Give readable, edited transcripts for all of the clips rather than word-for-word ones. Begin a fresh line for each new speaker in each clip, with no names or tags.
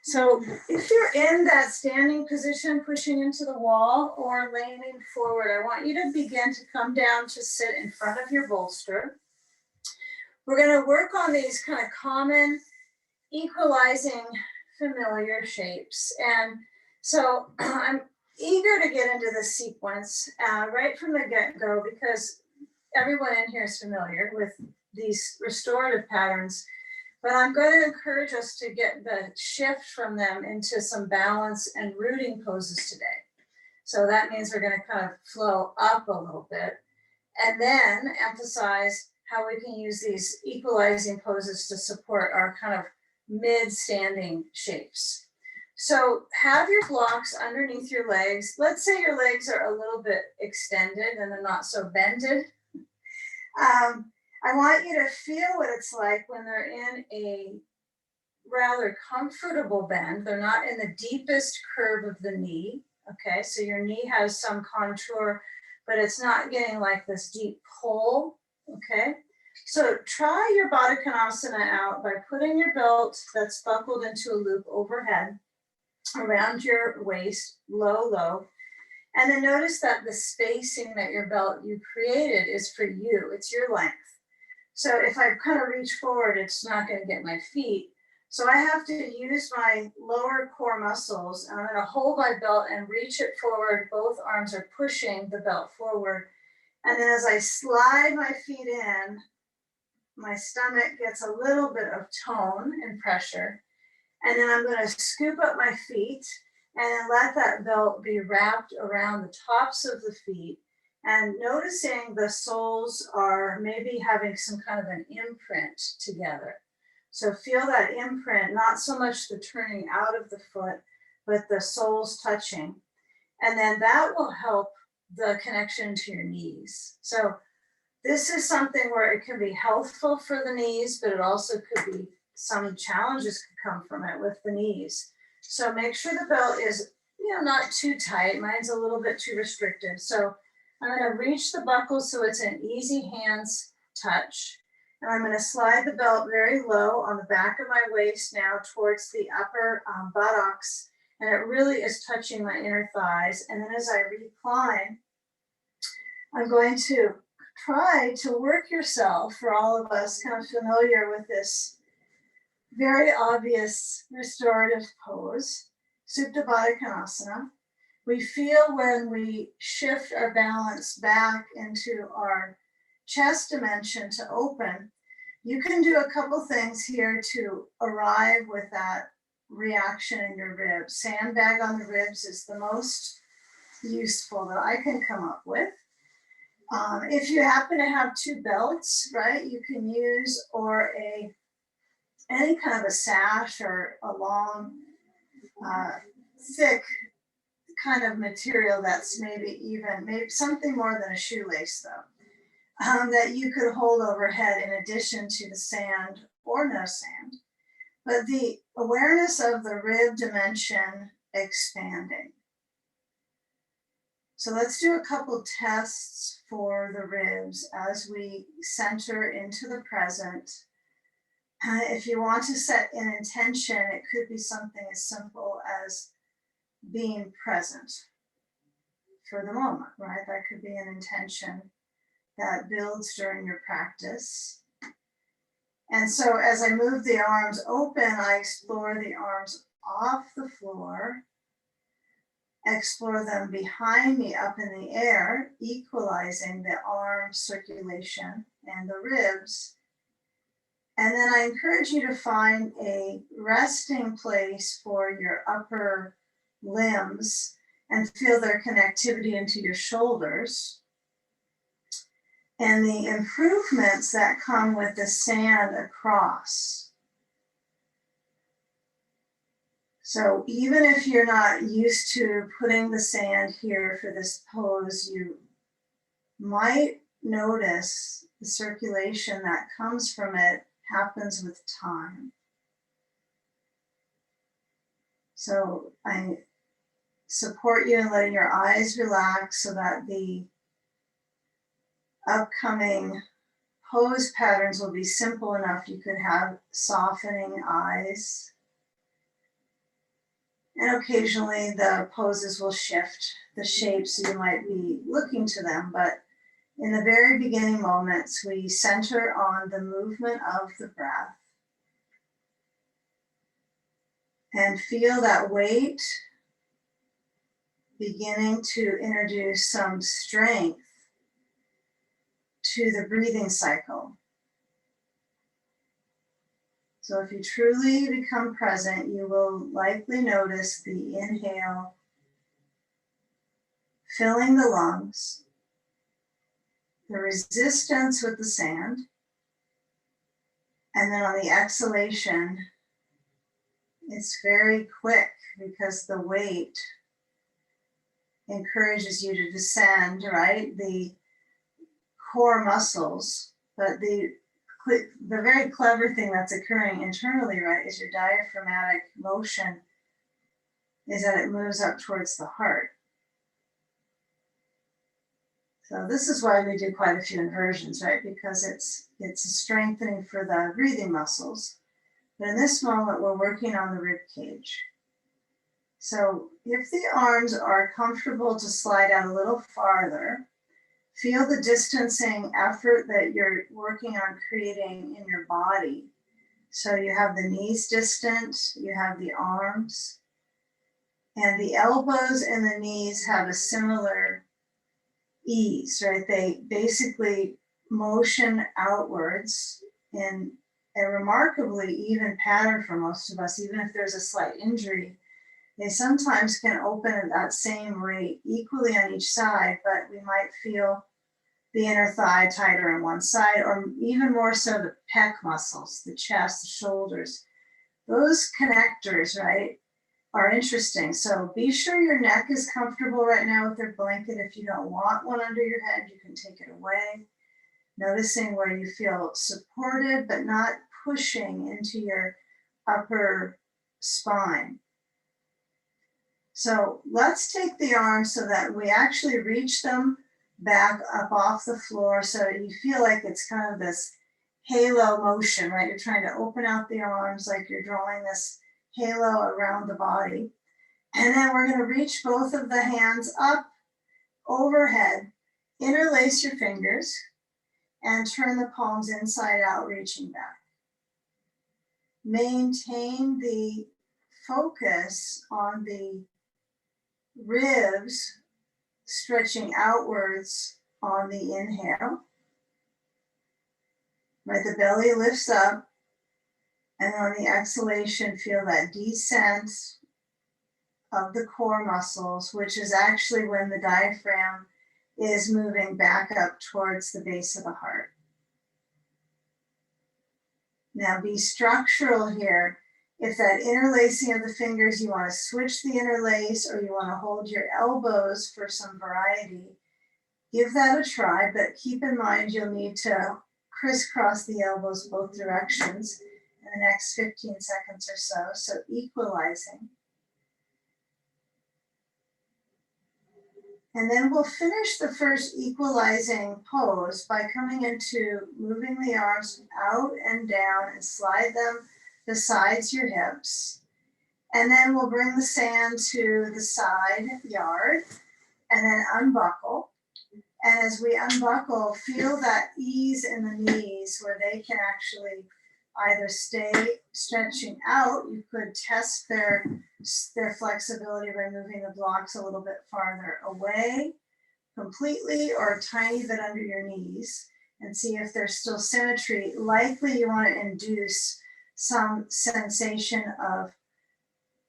So if you're in that standing position, pushing into the wall or leaning forward, I want you to begin to come down to sit in front of your bolster. We're going to work on these kind of common, equalizing, familiar shapes. And so I'm eager to get into this sequence right from the get-go because everyone in here is familiar with these restorative patterns. But I'm going to encourage us to get the shift from them into some balance and rooting poses today. So that means we're going to kind of flow up a little bit and then emphasize how we can use these equalizing poses to support our kind of mid-standing shapes. So have your blocks underneath your legs. Let's say your legs are a little bit extended and they're not so bended. I want you to feel what it's like when they're in a rather comfortable bend. They're not in the deepest curve of the knee. Okay, so your knee has some contour, but it's not getting like this deep pull. Okay, so try your Baddha Konasana out by putting your belt that's buckled into a loop overhead around your waist, low, low. And then notice that the spacing that your belt you created is for you, it's your length. So if I kind of reach forward, it's not going to get my feet. So I have to use my lower core muscles. And I'm going to hold my belt and reach it forward. Both arms are pushing the belt forward. And then as I slide my feet in, my stomach gets a little bit of tone and pressure. And then I'm going to scoop up my feet and then let that belt be wrapped around the tops of the feet. And noticing the soles are maybe having some kind of an imprint together. So feel that imprint, not so much the turning out of the foot, but the soles touching. And then that will help the connection to your knees. So this is something where it can be healthful for the knees, but it also could be some challenges could come from it with the knees. So make sure the belt is, not too tight. Mine's a little bit too restricted. So I'm going to reach the buckle so it's an easy hands touch. And I'm going to slide the belt very low on the back of my waist now towards the upper buttocks. And it really is touching my inner thighs. And then as I recline, I'm going to try to work yourself, for all of us kind of familiar with this very obvious restorative pose, Supta Baddha Konasana. We feel when we shift our balance back into our chest dimension to open, you can do a couple things here to arrive with that reaction in your ribs. Sandbag on the ribs is the most useful that I can come up with. If you happen to have two belts, right, you can use or any kind of a sash or a long, thick kind of material that's maybe something more than a shoelace though, that you could hold overhead in addition to the sand or no sand. But the awareness of the rib dimension expanding. So let's do a couple tests for the ribs as we center into the present. If you want to set an intention, it could be something as simple as being present for the moment, right? That could be an intention that builds during your practice. And so as I move the arms open, I explore the arms off the floor, explore them behind me up in the air, equalizing the arm circulation and the ribs. And then I encourage you to find a resting place for your upper limbs and feel their connectivity into your shoulders. And the improvements that come with the sand across. So even if you're not used to putting the sand here for this pose, you might notice the circulation that comes from it happens with time. So I support you in letting your eyes relax so that the upcoming pose patterns will be simple enough you could have softening eyes. And occasionally the poses will shift the shapes, so you might be looking to them, but in the very beginning moments, we center on the movement of the breath and feel that weight beginning to introduce some strength to the breathing cycle. So if you truly become present, you will likely notice the inhale filling the lungs, the resistance with the sand, and then on the exhalation, it's very quick because the weight encourages you to descend, right? The core muscles, but the very clever thing that's occurring internally, right, is your diaphragmatic motion is that it moves up towards the heart. So this is why we do quite a few inversions, right? Because it's a strengthening for the breathing muscles. But in this moment, we're working on the rib cage. So if the arms are comfortable to slide out a little farther, feel the distancing effort that you're working on creating in your body. So you have the knees distant, you have the arms, and the elbows and the knees have a similar ease, right? They basically motion outwards in a remarkably even pattern for most of us, even if there's a slight injury. They sometimes can open at that same rate equally on each side, but we might feel the inner thigh tighter on one side, or even more so the pec muscles, the chest, the shoulders. Those connectors, right, are interesting. So be sure your neck is comfortable right now with your blanket. If you don't want one under your head, you can take it away. Noticing where you feel supported, but not pushing into your upper spine. So let's take the arms so that we actually reach them back up off the floor, so you feel like it's kind of this halo motion, right? You're trying to open out the arms like you're drawing this halo around the body. And then we're going to reach both of the hands up overhead, interlace your fingers, and turn the palms inside out, reaching back. Maintain the focus on the ribs stretching outwards on the inhale. Right, the belly lifts up, and on the exhalation, feel that descent of the core muscles, which is actually when the diaphragm is moving back up towards the base of the heart. Now be structural here. If that interlacing of the fingers, you want to switch the interlace, or you want to hold your elbows for some variety, give that a try, but keep in mind you'll need to crisscross the elbows both directions in the next 15 seconds or so, so equalizing. And then we'll finish the first equalizing pose by coming into moving the arms out and down and slide them besides your hips. And then we'll bring the sand to the side yard and then unbuckle. And as we unbuckle, feel that ease in the knees where they can actually either stay stretching out. You could test their flexibility by moving the blocks a little bit farther away completely, or a tiny bit under your knees, and see if there's still symmetry. Likely you want to induce some sensation of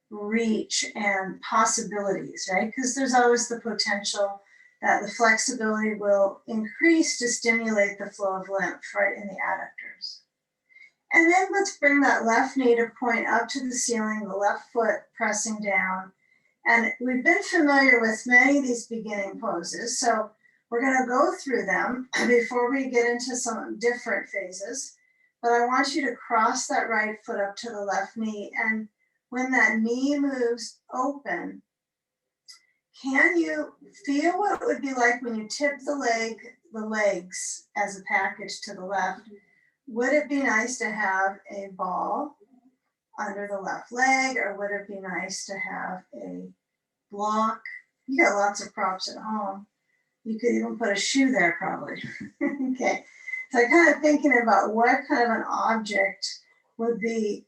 reach and possibilities, right? Because there's always the potential that the flexibility will increase to stimulate the flow of lymph right in the adductors. And then let's bring that left knee to point up to the ceiling, the left foot pressing down. And we've been familiar with many of these beginning poses, so we're going to go through them before we get into some different phases. But I want you to cross that right foot up to the left knee, and when that knee moves open, can you feel what it would be like when you tip the legs as a package to the left? Would it be nice to have a ball under the left leg, or would it be nice to have a block? You got lots of props at home. You could even put a shoe there probably. Okay, so I'm kind of thinking about what kind of an object would be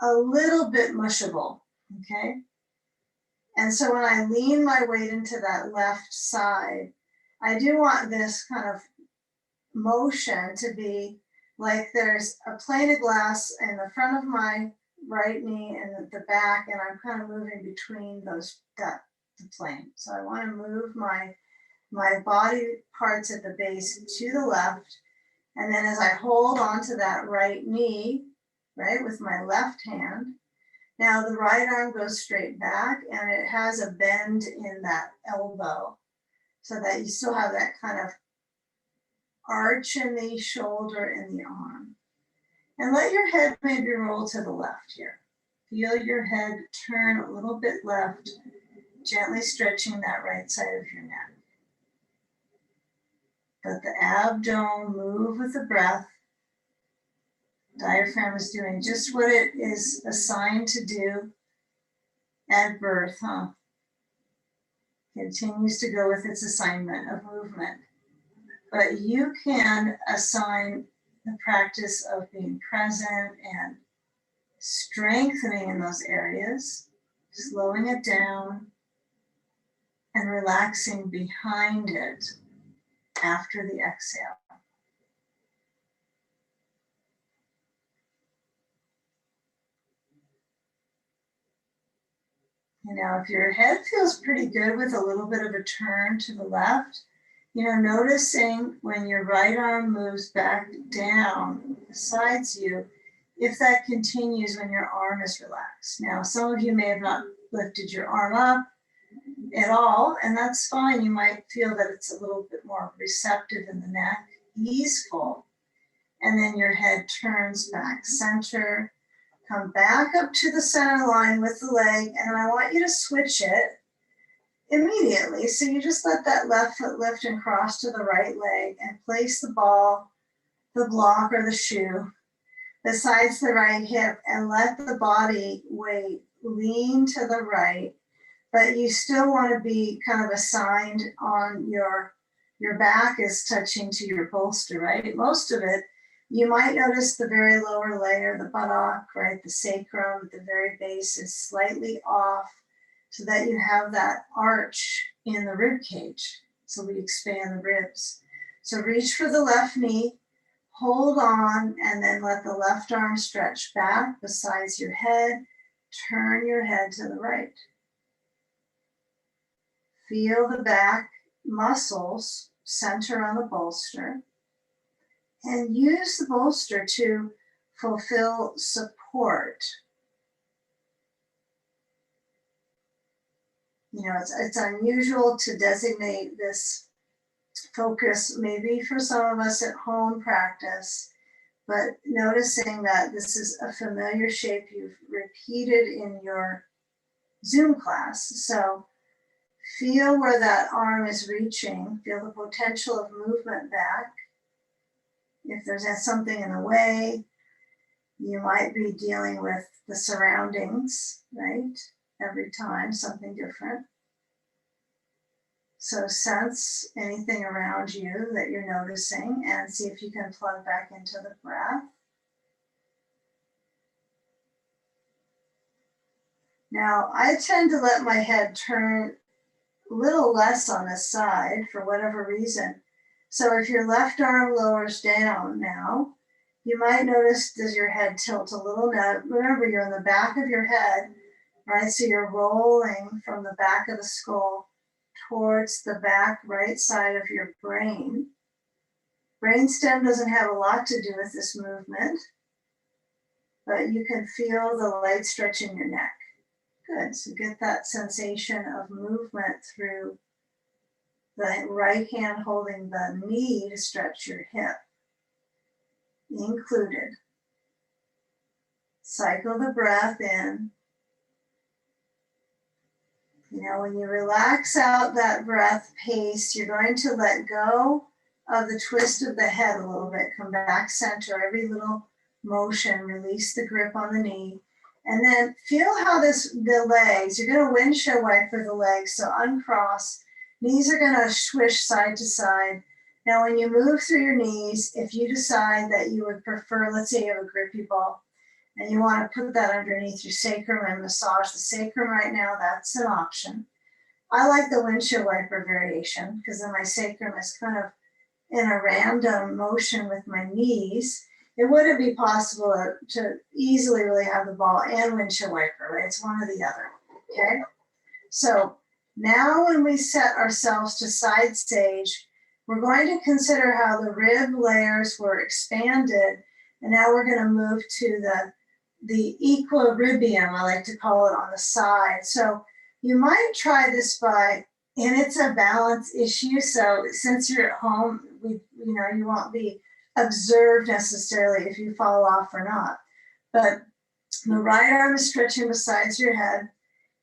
a little bit mushable, okay? And so when I lean my weight into that left side, I do want this kind of motion to be like there's a plate of glass in the front of my right knee and the back, and I'm kind of moving between the plane. So I want to move my body parts at the base to the left, and then as I hold onto that right knee, right, with my left hand, now the right arm goes straight back and it has a bend in that elbow so that you still have that kind of arch in the shoulder and the arm. And let your head maybe roll to the left here. Feel your head turn a little bit left, gently stretching that right side of your neck. Let the abdomen move with the breath. Diaphragm is doing just what it is assigned to do at birth, huh? Continues to go with its assignment of movement. But you can assign the practice of being present and strengthening in those areas, slowing it down and relaxing behind it after the exhale. You know, if your head feels pretty good with a little bit of a turn to the left, you know, noticing when your right arm moves back down besides you, if that continues when your arm is relaxed. Now, some of you may have not lifted your arm up at all, and that's fine. You might feel that it's a little bit more receptive in the neck, easeful, and then your head turns back center. Come back up to the center line with the leg, and I want you to switch it immediately. So you just let that left foot lift and cross to the right leg and place the ball, the block, or the shoe besides the right hip, and let the body weight lean to the right, but you still want to be kind of assigned on your back is touching to your bolster, right? Most of it, you might notice the very lower layer, the buttock, right? The sacrum, the very base is slightly off so that you have that arch in the rib cage. So we expand the ribs. So reach for the left knee, hold on, and then let the left arm stretch back besides your head. Turn your head to the right. Feel the back muscles center on the bolster, and use the bolster to fulfill support. You know, it's unusual to designate this focus, maybe for some of us at home practice, but noticing that this is a familiar shape you've repeated in your Zoom class. So feel where that arm is reaching, feel the potential of movement back. If there's something in the way, you might be dealing with the surroundings, right? Every time, something different. So sense anything around you that you're noticing and see if you can plug back into the breath. Now, I tend to let my head turn a little less on the side for whatever reason. So if your left arm lowers down now, you might notice does your head tilt a little. Now, remember, you're in the back of your head, right? So you're rolling from the back of the skull towards the back right side of your brain. Brainstem doesn't have a lot to do with this movement, but you can feel the light stretch in your neck. Good, so get that sensation of movement through the right hand holding the knee to stretch your hip, included. Cycle the breath in. You know, when you relax out that breath pace, you're going to let go of the twist of the head a little bit. Come back center, every little motion, release the grip on the knee, And then feel how the legs, you're gonna windshield wiper the legs, so uncross. Knees are gonna swish side to side. Now, when you move through your knees, if you decide that you would prefer, let's say you have a grippy ball, and you wanna put that underneath your sacrum and massage the sacrum right now, that's an option. I like the windshield wiper variation because then my sacrum is kind of in a random motion with my knees. It wouldn't be possible to easily really have the ball and windshield wiper, right? It's one or the other, okay? So now when we set ourselves to side sage, we're going to consider how the rib layers were expanded, and now we're gonna move to the equilibrium, I like to call it, on the side. So you might try this and it's a balance issue. So since you're at home, you won't be observed necessarily if you fall off or not. But the right arm is stretching beside your head,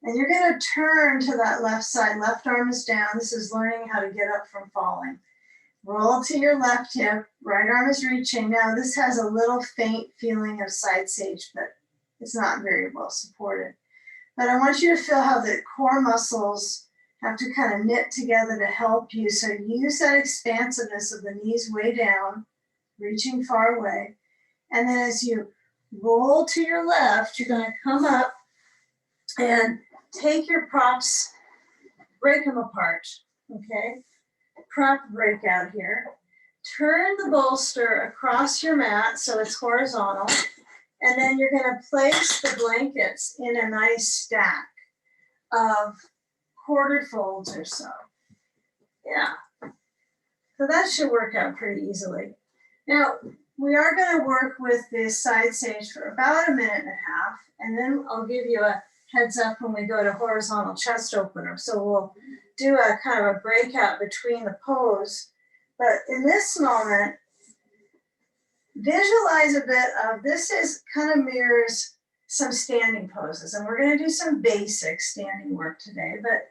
and you're gonna turn to that left side. Left arm is down. This is learning how to get up from falling. Roll to your left hip, right arm is reaching. Now this has a little faint feeling of side sage, but it's not very well supported. But I want you to feel how the core muscles have to kind of knit together to help you. So use that expansiveness of the knees way down, reaching far away. And then as you roll to your left, you're gonna come up and take your props, break them apart, okay? Prop breakout here. Turn the bolster across your mat so it's horizontal, and then you're gonna place the blankets in a nice stack of quarter folds or so. Yeah, so that should work out pretty easily. Now, we are gonna work with this side sage for about a minute and a half, and then I'll give you a heads up when we go to horizontal chest opener. So we'll do a kind of a breakout between the pose. But in this moment, visualize a bit of, this is kind of mirrors some standing poses. And we're gonna do some basic standing work today, but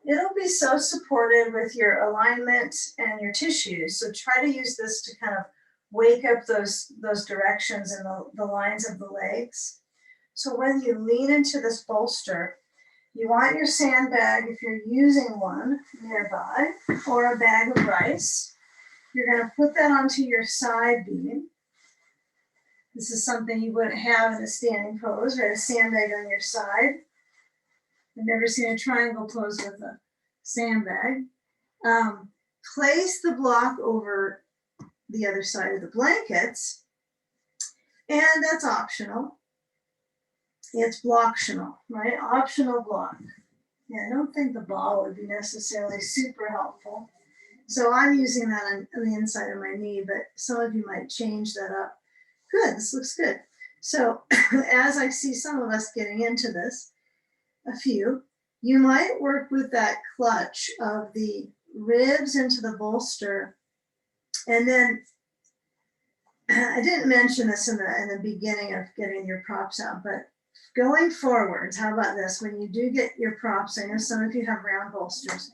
it'll be so supported with your alignment and your tissues. So try to use this to kind of wake up those directions and the lines of the legs. So when you lean into this bolster, you want your sandbag, if you're using one nearby, or a bag of rice. You're gonna put that onto your side beam. This is something you wouldn't have in a standing pose, right? A sandbag on your side. I've never seen a triangle pose with a sandbag. Place the block over the other side of the blankets, and that's optional. It's blocktional, right? Optional block. Yeah, I don't think the ball would be necessarily super helpful. So I'm using that on the inside of my knee, but some of you might change that up. Good, this looks good. So as I see some of us getting into this, a few, you might work with that clutch of the ribs into the bolster. And then I didn't mention this in the beginning of getting your props out, but going forwards, how about this? When you do get your props, I know some of you have round bolsters,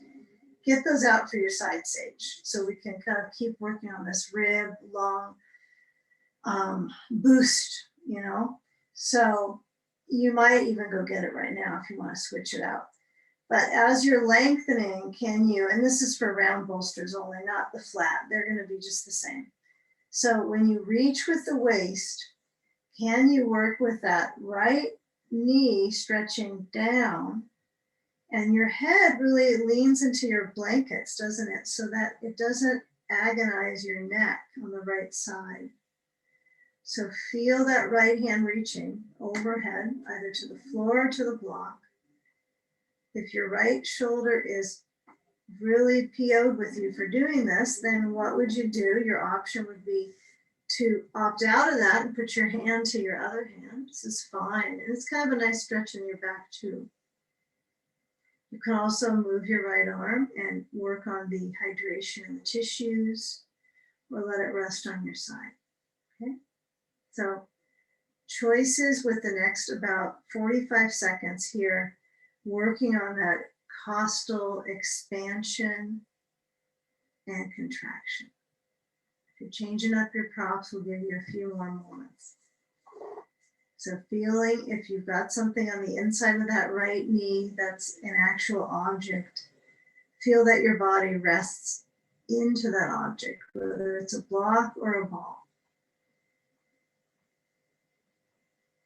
get those out for your side sage. So we can kind of keep working on this rib, long boost, you know? So you might even go get it right now if you want to switch it out. But as you're lengthening, can you, and this is for round bolsters only, not the flat, they're going to be just the same. So when you reach with the waist, can you work with that right knee stretching down, and your head really leans into your blankets, doesn't it? So that it doesn't agonize your neck on the right side. So feel that right hand reaching overhead, either to the floor or to the block. If your right shoulder is really PO'd with you for doing this, then what would you do? Your option would be to opt out of that and put your hand to your other hand. This is fine. And it's kind of a nice stretch in your back too. You can also move your right arm and work on the hydration in the tissues, or let it rest on your side, okay? So choices with the next about 45 seconds here, working on that costal expansion and contraction. If you're changing up your props, we'll give you a few more moments. So feeling if you've got something on the inside of that right knee that's an actual object, feel that your body rests into that object, whether it's a block or a ball.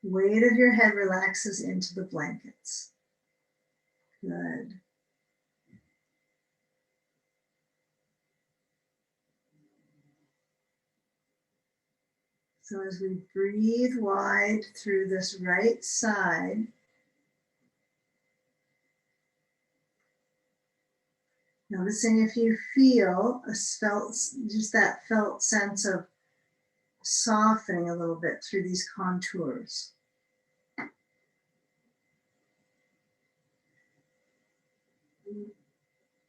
Weight of your head relaxes into the blankets. Good. So as we breathe wide through this right side, noticing if you feel just that felt sense of softening a little bit through these contours.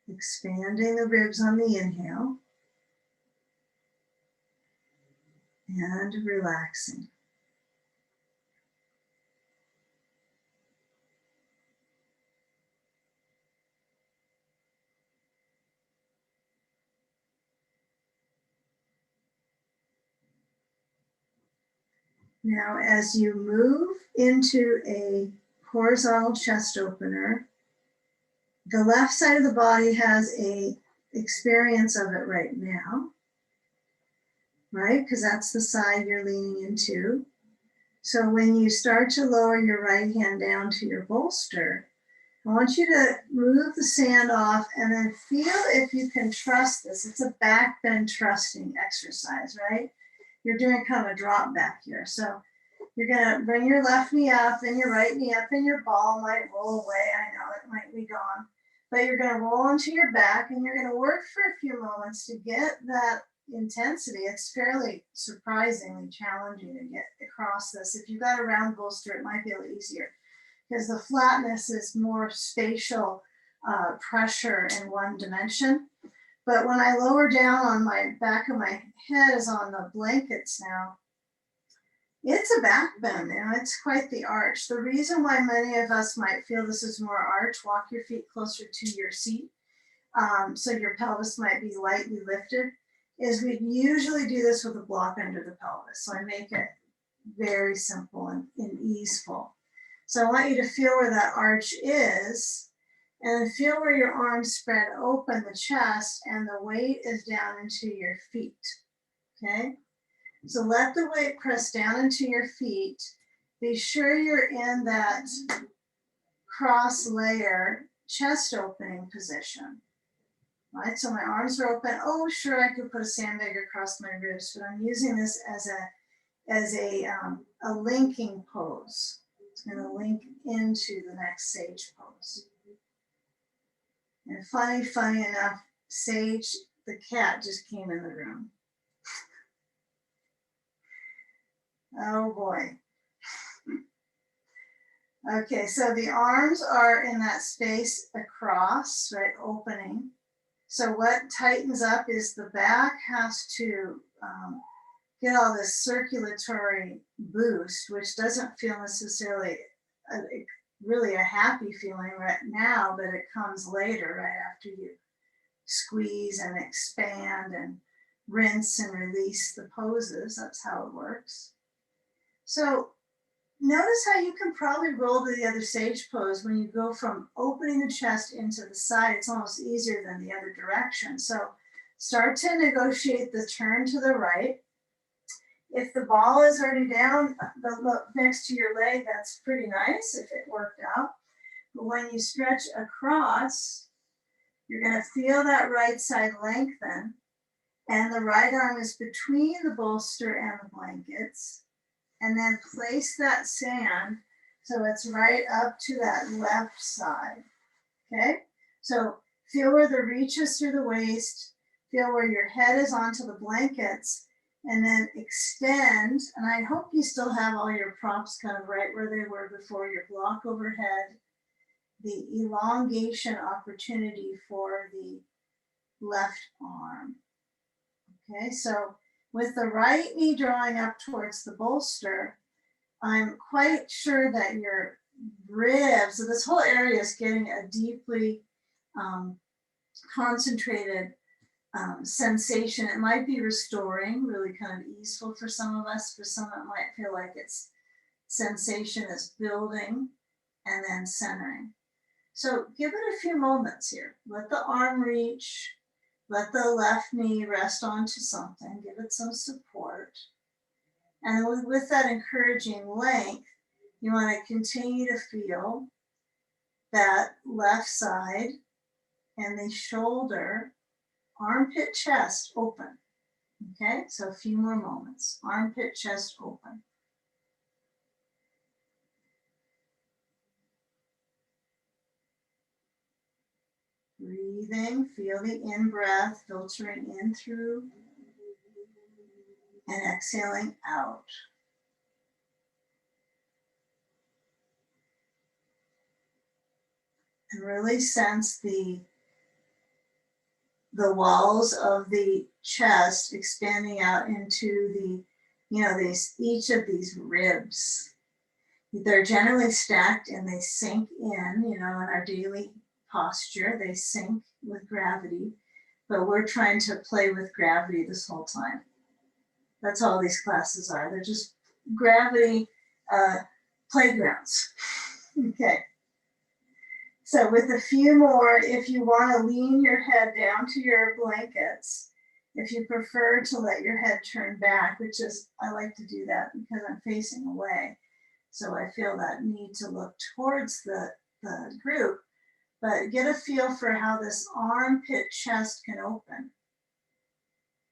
Expanding the ribs on the inhale and relaxing. Now, as you move into a horizontal chest opener, the left side of the body has a experience of it right now, right? Because that's the side you're leaning into. So when you start to lower your right hand down to your bolster, I want you to move the sand off and then feel if you can trust this. It's a back bend trusting exercise, right? You're doing kind of a drop back here. So you're gonna bring your left knee up and your right knee up and your ball might roll away. I know it might be gone, but you're gonna roll into your back and you're gonna work for a few moments to get that intensity. It's fairly surprisingly challenging to get across this. If you've got a round bolster, it might be a little easier because the flatness is more spatial pressure in one dimension. But when I lower down on my back of my head is on the blankets now, it's a back bend and it's quite the arch. The reason why many of us might feel this is more arch, walk your feet closer to your seat so your pelvis might be lightly lifted, is we usually do this with a block under the pelvis. So I make it very simple and easeful. So I want you to feel where that arch is and feel where your arms spread open, the chest, and the weight is down into your feet, okay? So let the weight press down into your feet. Be sure you're in that cross layer chest opening position, right? So my arms are open. Oh, sure, I could put a sandbag across my ribs, but I'm using this as a linking pose. It's going to link into the next sage pose. And funny enough, Sage, the cat, just came in the room. Oh boy. Okay, so the arms are in that space across, right, opening. So what tightens up is the back has to get all this circulatory boost, which doesn't feel necessarily really a happy feeling right now, but it comes later, right after you squeeze and expand and rinse and release the poses. That's how it works. So notice how you can probably roll to the other sage pose when you go from opening the chest into the side. It's almost easier than the other direction. So start to negotiate the turn to the right. If the ball is already down next to your leg, that's pretty nice if it worked out. But when you stretch across, you're going to feel that right side lengthen, and the right arm is between the bolster and the blankets. And then place that sand so it's right up to that left side, okay? So feel where the reach is through the waist, feel where your head is onto the blankets, and then extend. And I hope you still have all your props kind of right where they were before, your block overhead, the elongation opportunity for the left arm, okay? So with the right knee drawing up towards the bolster, I'm quite sure that your ribs, so this whole area is getting a deeply concentrated sensation. It might be restoring, really kind of easeful for some of us. For some, it might feel like it's sensation is building and then centering. So give it a few moments here. Let the arm reach, let the left knee rest onto something, give it some support. And with that encouraging length, you want to continue to feel that left side and the shoulder, armpit, chest open. Okay, so a few more moments. Armpit, chest open. Breathing, feel the in-breath filtering in through and exhaling out. And really sense the walls of the chest expanding out into the, each of these ribs. They're generally stacked and they sink in our daily posture, they sink with gravity, but we're trying to play with gravity this whole time. That's all these classes are. They're just gravity playgrounds. Okay. So with a few more, if you want to lean your head down to your blankets, if you prefer to let your head turn back, which is, I like to do that because I'm facing away. So I feel that need to look towards the group, but get a feel for how this armpit chest can open.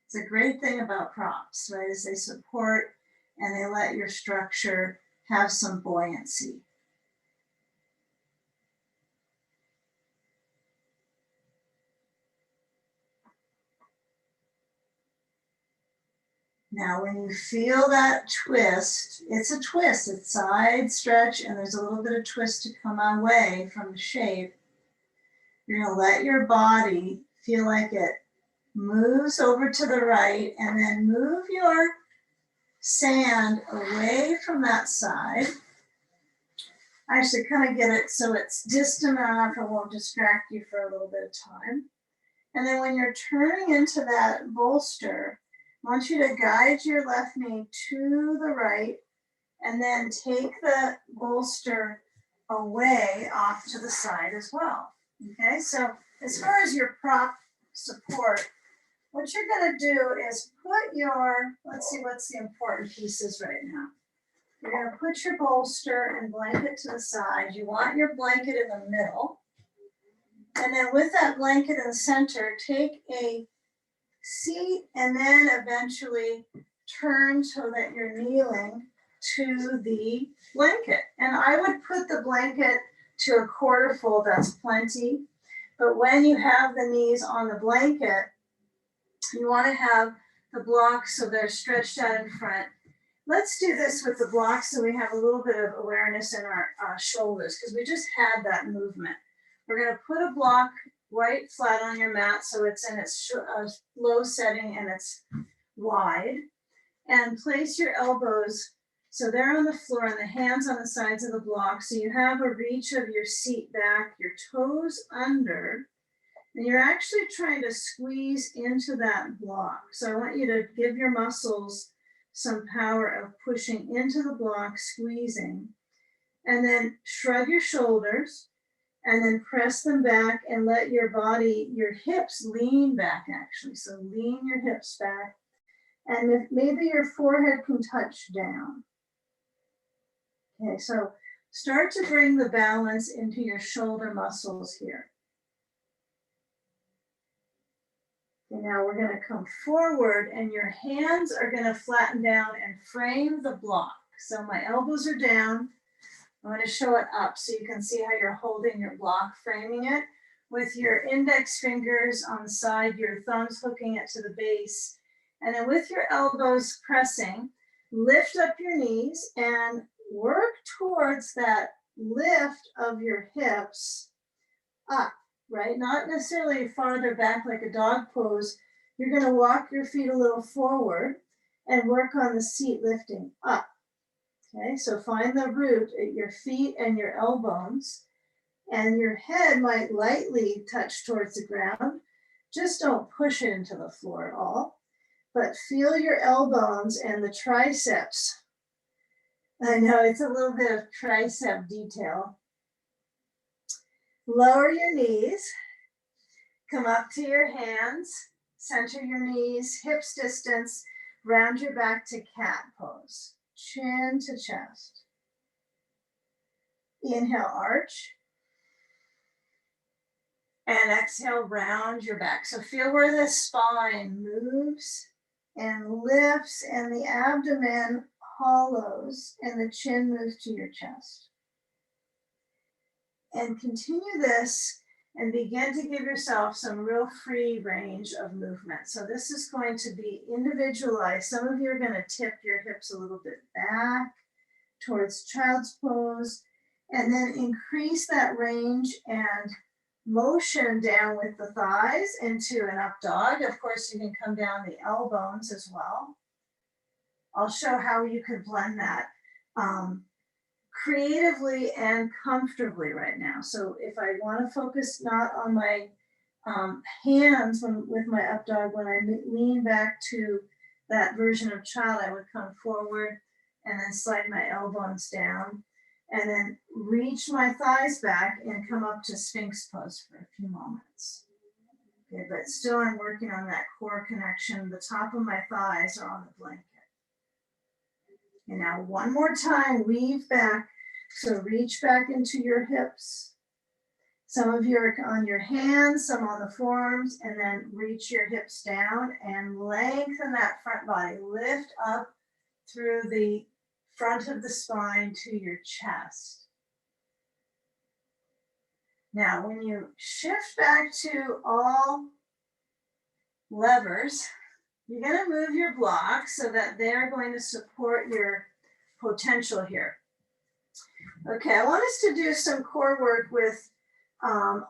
It's a great thing about props, right? Is they support and they let your structure have some buoyancy. Now, when you feel that twist, it's a twist, it's side stretch, and there's a little bit of twist to come away from the shape. You're gonna let your body feel like it moves over to the right, and then move your sand away from that side. I actually kind of get it so it's distant enough and won't distract you for a little bit of time. And then when you're turning into that bolster, I want you to guide your left knee to the right and then take the bolster away off to the side as well. Okay, so as far as your prop support, what you're going to do is put your, let's see what's the important pieces right now. You're going to put your bolster and blanket to the side. You want your blanket in the middle. And then with that blanket in the center, take a seat and then eventually turn so that you're kneeling to the blanket. And I would put the blanket to a quarter full, that's plenty. But when you have the knees on the blanket, you want to have the blocks so they're stretched out in front. Let's do this with the blocks so we have a little bit of awareness in our shoulders because we just had that movement. We're going to put a block right flat on your mat so it's in its low setting and it's wide. And place your elbows so they're on the floor and the hands on the sides of the block. So you have a reach of your seat back, your toes under, and you're actually trying to squeeze into that block. So I want you to give your muscles some power of pushing into the block, squeezing, and then shrug your shoulders and then press them back and let your body, your hips lean back actually. So lean your hips back and if maybe your forehead can touch down. Okay, so start to bring the balance into your shoulder muscles here. Okay, now we're going to come forward and your hands are going to flatten down and frame the block. So my elbows are down. I'm going to show it up so you can see how you're holding your block, framing it with your index fingers on the side, your thumbs hooking it to the base. And then with your elbows pressing, lift up your knees and work towards that lift of your hips up, right? Not necessarily farther back like a dog pose. You're going to walk your feet a little forward and work on the seat lifting up. Okay, so find the root at your feet and your elbows, and your head might lightly touch towards the ground. Just don't push it into the floor at all, but feel your elbows and the triceps I know it's a little bit of tricep detail. Lower your knees, come up to your hands, center your knees, hips distance, round your back to cat pose, chin to chest. Inhale, arch. And exhale, round your back. So feel where the spine moves and lifts and the abdomen hollows and the chin moves to your chest. And continue this and begin to give yourself some real free range of movement. So this is going to be individualized. Some of you are going to tip your hips a little bit back towards child's pose, and then increase that range and motion down with the thighs into an up dog. Of course, you can come down the elbows as well. I'll show how you can blend that creatively and comfortably right now. So if I want to focus not on my hands with my up dog, when I lean back to that version of child, I would come forward and then slide my elbows down and then reach my thighs back and come up to Sphinx pose for a few moments. Okay, but still I'm working on that core connection. The top of my thighs are on the blanket. And now one more time, weave back. So reach back into your hips. Some of you are on your hands, some on the forearms, and then reach your hips down and lengthen that front body. Lift up through the front of the spine to your chest. Now, when you shift back to all levers, you're going to move your blocks so that they're going to support your potential here. Okay, I want us to do some core work with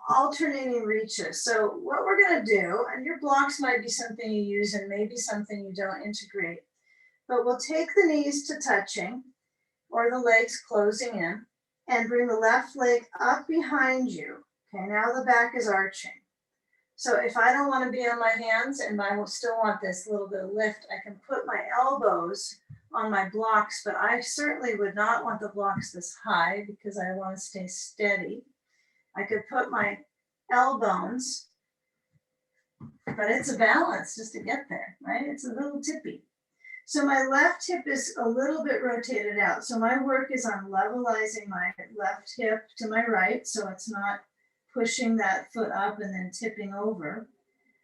alternating reaches. So what we're going to do, and your blocks might be something you use and maybe something you don't integrate, but we'll take the knees to touching or the legs closing in and bring the left leg up behind you. Okay, now the back is arching. So if I don't want to be on my hands and I will still want this little bit of lift, I can put my elbows on my blocks, but I certainly would not want the blocks this high because I want to stay steady. I could put my elbows, but it's a balance just to get there, right? It's a little tippy. So my left hip is a little bit rotated out. So my work is on levelizing my left hip to my right, so it's not pushing that foot up and then tipping over.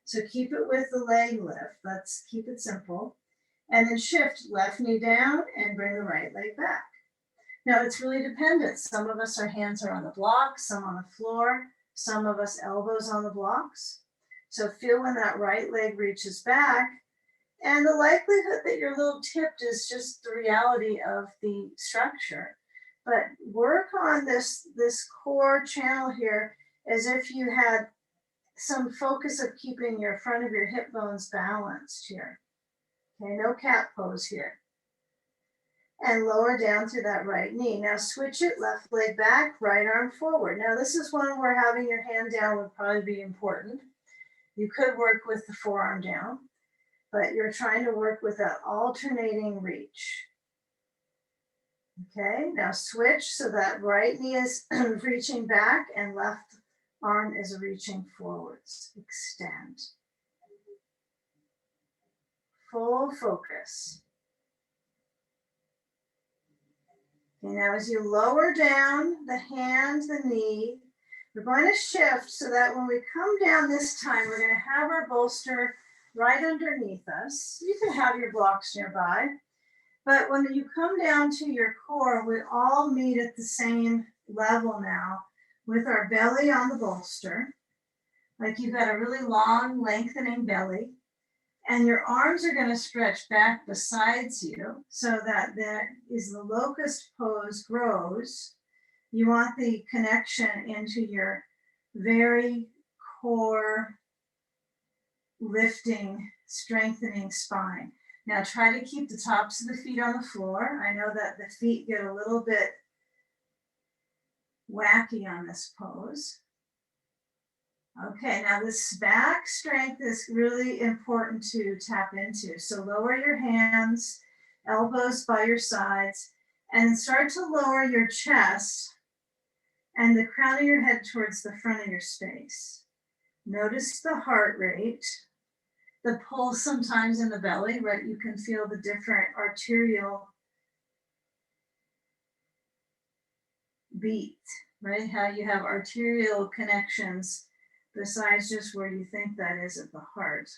So keep it with the leg lift. Let's keep it simple. And then shift left knee down and bring the right leg back. Now it's really dependent. Some of us, our hands are on the blocks, some on the floor, some of us elbows on the blocks. So feel when that right leg reaches back. And the likelihood that you're a little tipped is just the reality of the structure. But work on this core channel here as if you had some focus of keeping your front of your hip bones balanced here. Okay, no cat pose here. And lower down through that right knee. Now switch it, left leg back, right arm forward. Now this is one where having your hand down would probably be important. You could work with the forearm down, but you're trying to work with that alternating reach. Okay, now switch so that right knee is reaching back and left arm is reaching forwards. Extend. Full focus. Okay, now as you lower down the hand, the knee, we're going to shift so that when we come down this time, we're going to have our bolster right underneath us. You can have your blocks nearby, but when you come down to your core, we all meet at the same level now with our belly on the bolster. Like you've got a really long, lengthening belly, and your arms are going to stretch back besides you so that as the locust pose grows, you want the connection into your very core, lifting, strengthening spine. Now try to keep the tops of the feet on the floor. I know that the feet get a little bit wacky on this pose. Okay, now this back strength is really important to tap into. So lower your hands, elbows by your sides, And start to lower your chest and the crown of your head towards the front of your space. Notice the heart rate, the pulse sometimes in the belly, right? You can feel the different arterial beat, right? How you have arterial connections besides just where you think that is at the heart.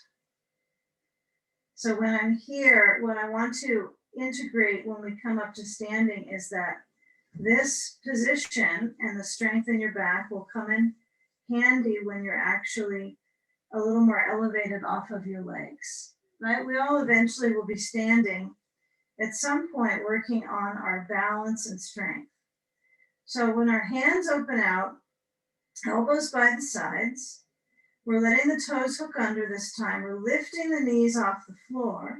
So when I'm here, what I want to integrate when we come up to standing is that this position and the strength in your back will come in handy when you're actually a little more elevated off of your legs, right? We all eventually will be standing at some point working on our balance and strength. So when our hands open out, elbows by the sides, we're letting the toes hook under this time. We're lifting the knees off the floor.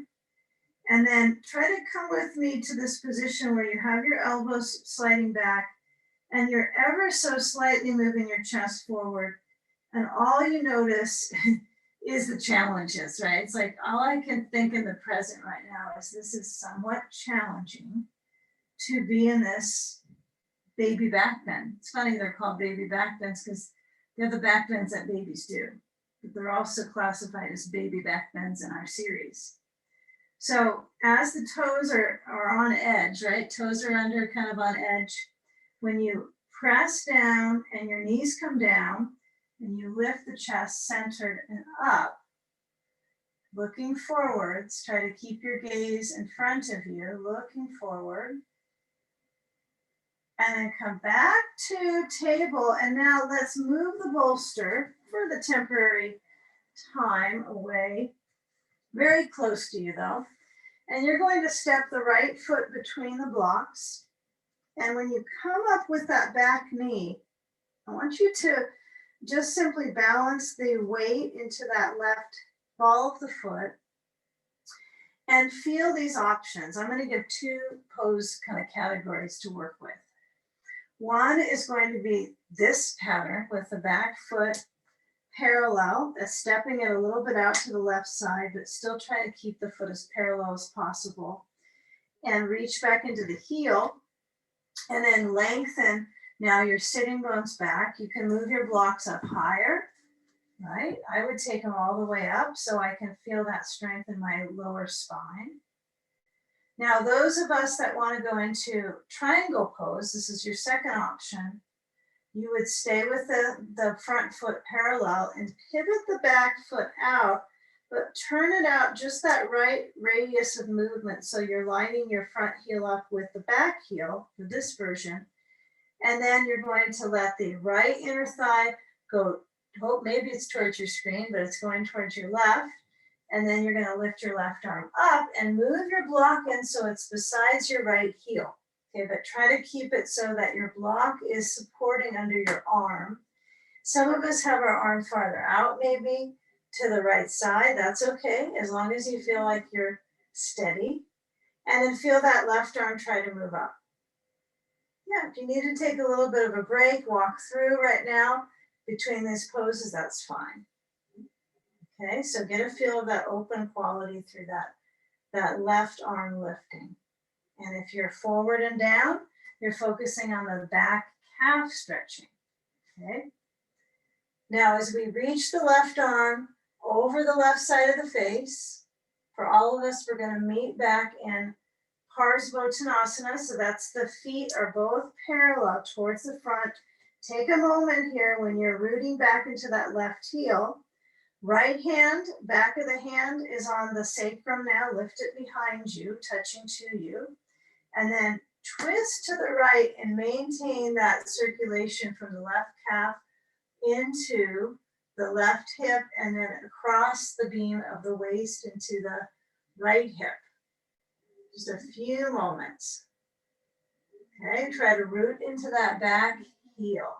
And then try to come with me to this position where you have your elbows sliding back and you're ever so slightly moving your chest forward. And all you notice is the challenges, right? It's like all I can think in the present right now is this is somewhat challenging to be in this baby back bend. It's funny they're called baby back bends because they're the back bends that babies do. But they're also classified as baby back bends in our series. So as the toes are on edge, right? Toes are under kind of on edge. When you press down and your knees come down and you lift the chest centered and up, looking forwards, try to keep your gaze in front of you, looking forward. And then come back to table. And now let's move the bolster for the temporary time away. Very close to you though. And you're going to step the right foot between the blocks. And when you come up with that back knee, I want you to just simply balance the weight into that left ball of the foot and feel these options. I'm going to give two pose kind of categories to work with. One is going to be this pattern with the back foot parallel, that's stepping it a little bit out to the left side, but still trying to keep the foot as parallel as possible. And reach back into the heel and then lengthen now your sitting bones back. You can move your blocks up higher, right? I would take them all the way up so I can feel that strength in my lower spine. Now, those of us that want to go into triangle pose, this is your second option. You would stay with the front foot parallel and pivot the back foot out, but turn it out just that right radius of movement. So you're lining your front heel up with the back heel for this version. And then you're going to let the right inner thigh go, maybe it's towards your screen, but it's going towards your left. And then you're going to lift your left arm up and move your block in so it's besides your right heel. Okay, but try to keep it so that your block is supporting under your arm. Some of us have our arm farther out, maybe to the right side. That's okay, as long as you feel like you're steady. And then feel that left arm try to move up. Yeah, if you need to take a little bit of a break, walk through right now between these poses, that's fine. Okay, so get a feel of that open quality through that left arm lifting. And if you're forward and down, you're focusing on the back calf stretching, okay? Now, as we reach the left arm over the left side of the face, for all of us, we're gonna meet back in Parsvottanasana. So that's the feet are both parallel towards the front. Take a moment here when you're rooting back into that left heel. Right hand, back of the hand is on the sacrum now. Lift it behind you, touching to you. And then twist to the right and maintain that circulation from the left calf into the left hip and then across the beam of the waist into the right hip. Just a few moments. Okay, try to root into that back heel.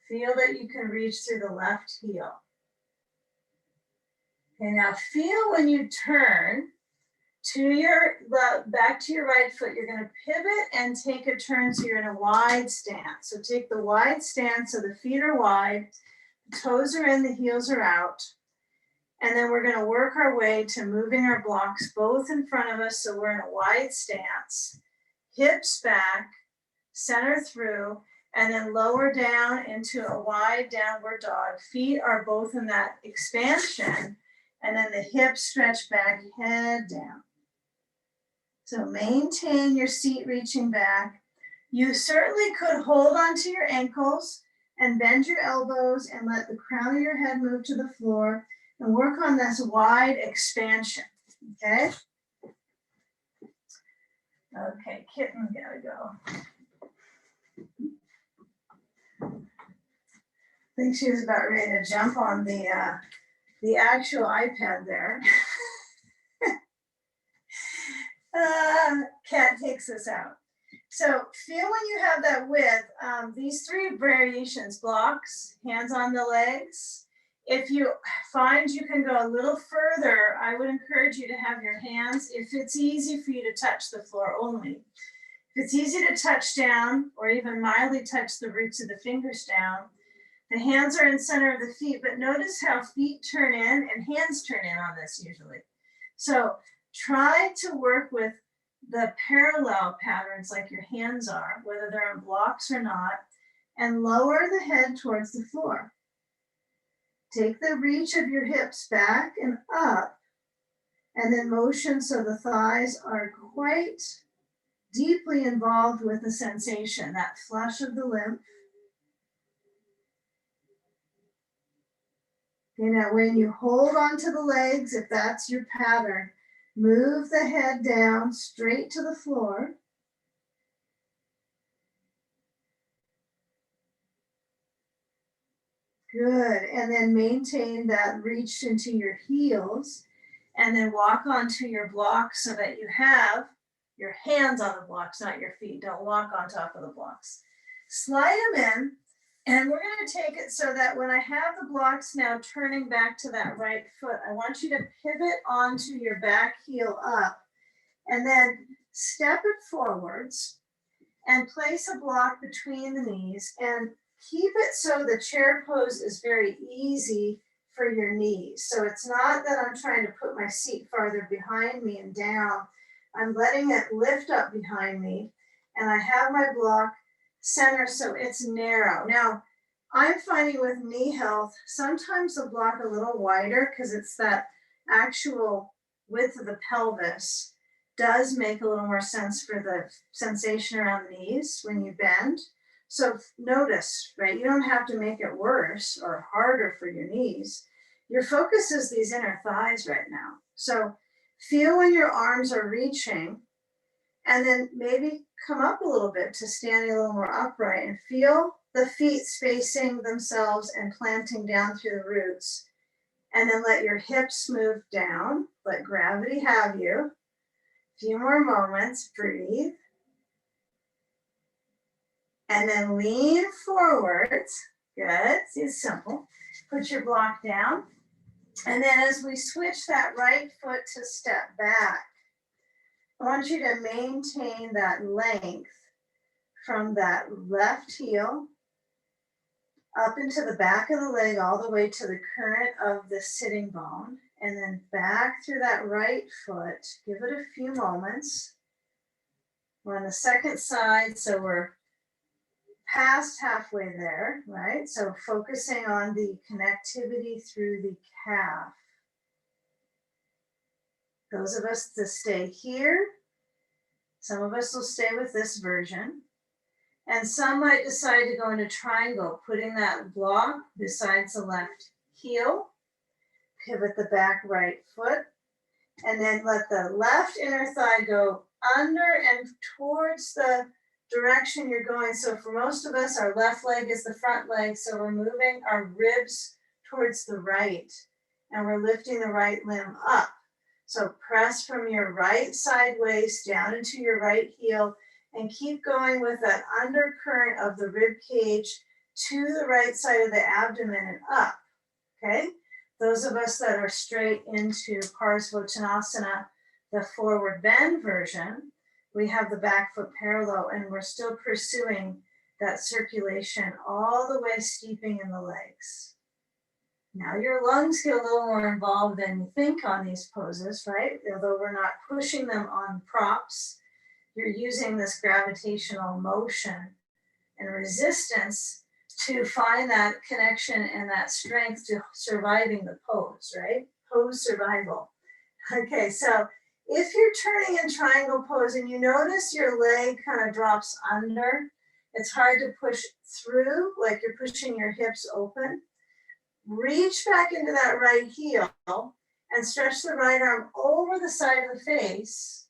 Feel that you can reach through the left heel. Okay, now feel when you turn to your back to your right foot, you're going to pivot and take a turn so you're in a wide stance. So take the wide stance so the feet are wide, the toes are in, the heels are out. And then we're going to work our way to moving our blocks both in front of us so we're in a wide stance. hips back, center through, and then lower down into a wide downward dog. Feet are both in that expansion, and then the hips stretch back, head down. So maintain your seat reaching back. You certainly could hold onto your ankles and bend your elbows and let the crown of your head move to the floor and work on this wide expansion, okay? Okay, kitten, gotta go. I think she was about ready to jump on the actual iPad there. Cat takes us out. So feel when you have that width, these three variations, blocks, hands on the legs. If you find you can go a little further, I would encourage you to have your hands, if it's easy for you to touch the floor only. If it's easy to touch down or even mildly touch the roots of the fingers down, the hands are in center of the feet, but notice how feet turn in and hands turn in on this usually. So try to work with the parallel patterns like your hands are, whether they're in blocks or not, and lower the head towards the floor. Take the reach of your hips back and up, and then motion so the thighs are quite deeply involved with the sensation, that flush of the lymph. Okay, now when you hold onto the legs, if that's your pattern, move the head down straight to the floor. Good, and then maintain that reach into your heels, and then walk onto your blocks so that you have your hands on the blocks, not your feet. Don't walk on top of the blocks. Slide them in, and we're gonna take it so that when I have the blocks now turning back to that right foot, I want you to pivot onto your back heel up, and then step it forwards and place a block between the knees and keep it so the chair pose is very easy for your knees. So it's not that I'm trying to put my seat farther behind me and down. I'm letting it lift up behind me, and I have my block center so it's narrow. Now, I'm finding with knee health, sometimes the block a little wider because it's that actual width of the pelvis does make a little more sense for the sensation around the knees when you bend. So notice, right, you don't have to make it worse or harder for your knees. Your focus is these inner thighs right now. So feel when your arms are reaching, and then maybe come up a little bit to standing a little more upright, and feel the feet spacing themselves and planting down through the roots. And then let your hips move down, let gravity have you. Few more moments, breathe. And then lean forwards. Good, it's simple. Put your block down. And then as we switch that right foot to step back, I want you to maintain that length from that left heel up into the back of the leg, all the way to the current of the sitting bone, and then back through that right foot. Give it a few moments. We're on the second side, so we're past halfway there, right? So focusing on the connectivity through the calf. Those of us that stay here, some of us will stay with this version. And some might decide to go into triangle, putting that block besides the left heel, pivot the back right foot, and then let the left inner thigh go under and towards the direction you're going. So for most of us, our left leg is the front leg, so we're moving our ribs towards the right, and we're lifting the right limb up. So press from your right side waist down into your right heel, and keep going with that undercurrent of the rib cage to the right side of the abdomen and up, okay? Those of us that are straight into Parsvottanasana, the forward bend version, we have the back foot parallel, and we're still pursuing that circulation all the way steeping in the legs. Now your lungs get a little more involved than you think on these poses, right? Although we're not pushing them on props, you're using this gravitational motion and resistance to find that connection and that strength to surviving the pose, right? Pose survival. Okay, so if you're turning in triangle pose and you notice your leg kind of drops under, it's hard to push through, like you're pushing your hips open. Reach back into that right heel and stretch the right arm over the side of the face.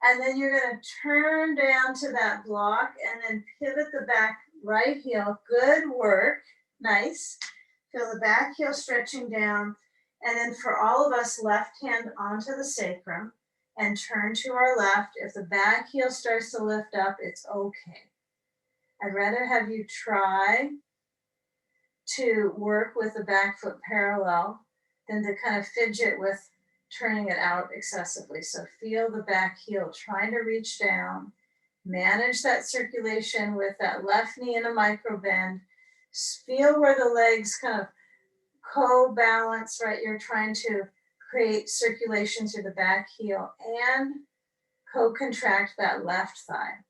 And then you're going to turn down to that block and then pivot the back right heel. Good work. Nice. Feel the back heel stretching down. And then for all of us, left hand onto the sacrum and turn to our left. If the back heel starts to lift up, it's okay. I'd rather have you try to work with the back foot parallel than to kind of fidget with turning it out excessively. So feel the back heel trying to reach down, manage that circulation with that left knee in a micro bend. Feel where the legs kind of co-balance, right? You're trying to create circulation through the back heel and co-contract that left thigh.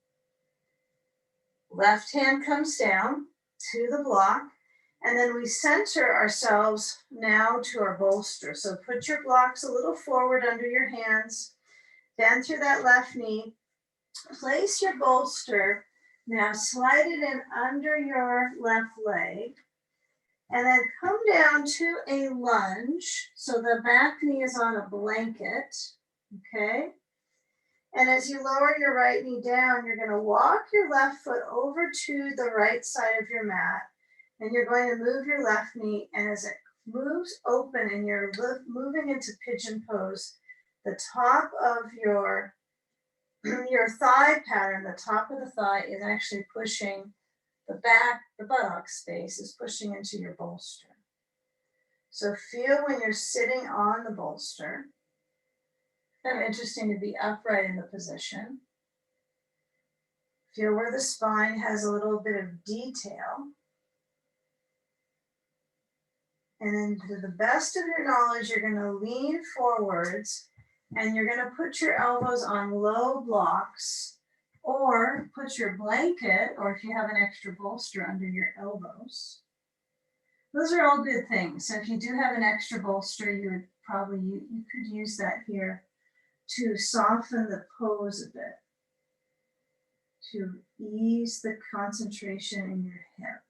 Left hand comes down to the block, and then we center ourselves now to our bolster. So put your blocks a little forward under your hands, bend through that left knee, place your bolster, now slide it in under your left leg, and then come down to a lunge. So the back knee is on a blanket, okay? And as you lower your right knee down, you're gonna walk your left foot over to the right side of your mat, and you're going to move your left knee, and as it moves open and you're moving into pigeon pose, the top of your thigh pattern, the top of the thigh is actually pushing the back, the buttock space is pushing into your bolster. So feel when you're sitting on the bolster. Kind of interesting to be upright in the position. Feel where the spine has a little bit of detail. And then to the best of your knowledge, you're going to lean forwards and you're going to put your elbows on low blocks or put your blanket, or if you have an extra bolster, under your elbows. Those are all good things. So if you do have an extra bolster, you would probably, you could use that here to soften the pose a bit, to ease the concentration in your hip.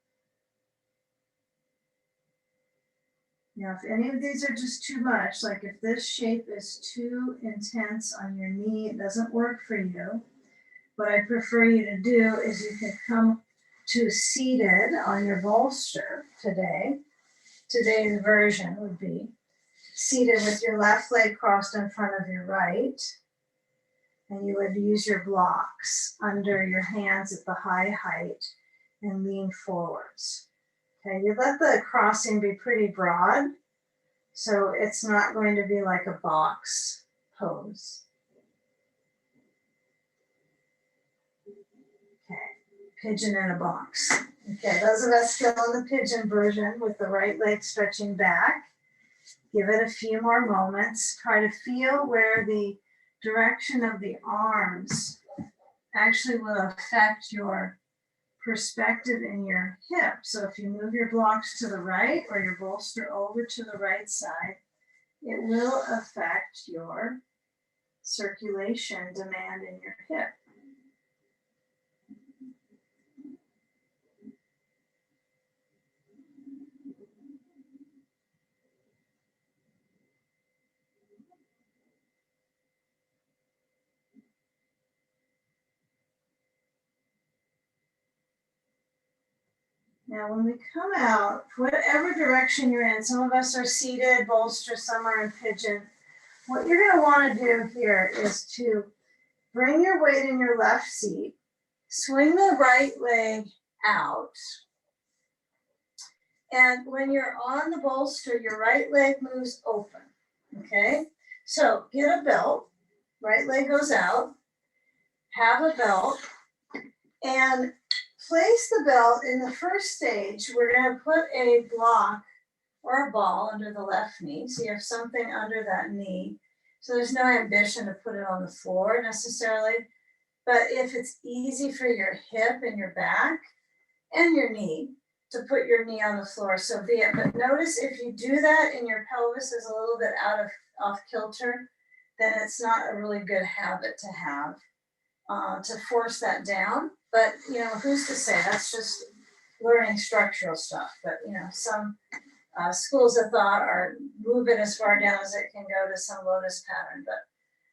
Now, if any of these are just too much, like if this shape is too intense on your knee, it doesn't work for you, what I prefer you to do is you can come to seated on your bolster today. Today's version would be seated with your left leg crossed in front of your right. And you would use your blocks under your hands at the high height and lean forwards. Okay, you let the crossing be pretty broad, so it's not going to be like a box pose. Okay, pigeon in a box. Okay, those of us still in the pigeon version with the right leg stretching back, give it a few more moments. Try to feel where the direction of the arms actually will affect your perspective in your hip. So if you move your blocks to the right or your bolster over to the right side, it will affect your circulation demand in your hip. Now, when we come out, whatever direction you're in, some of us are seated, bolster, some are in pigeon. What you're going to want to do here is to bring your weight in your left seat, swing the right leg out. And when you're on the bolster, your right leg moves open, okay? So get a belt, right leg goes out, have a belt, and place the belt in the first stage. We're going to put a block or a ball under the left knee. So you have something under that knee. So there's no ambition to put it on the floor necessarily, But if it's easy for your hip and your back and your knee to put your knee on the floor, so be it. But notice if you do that and your pelvis is a little bit off kilter, then it's not a really good habit to have, to force that down. But you know, who's to say? That's just learning structural stuff. But you know, some schools of thought are move it as far down as it can go to some lotus pattern. But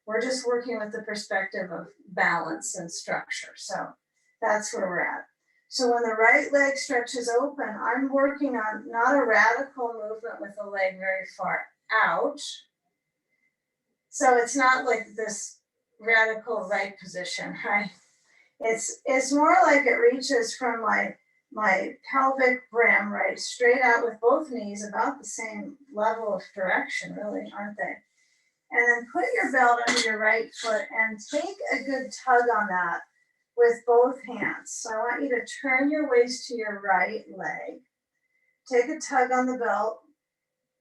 we're just working with the perspective of balance and structure. So that's where we're at. So when the right leg stretches open, I'm working on not a radical movement with the leg very far out. So it's not like this radical right position, right? It's more like it reaches from my pelvic brim, right, straight out with both knees about the same level of direction, really, aren't they? And then put your belt under your right foot and take a good tug on that with both hands. So I want you to turn your waist to your right leg, take a tug on the belt,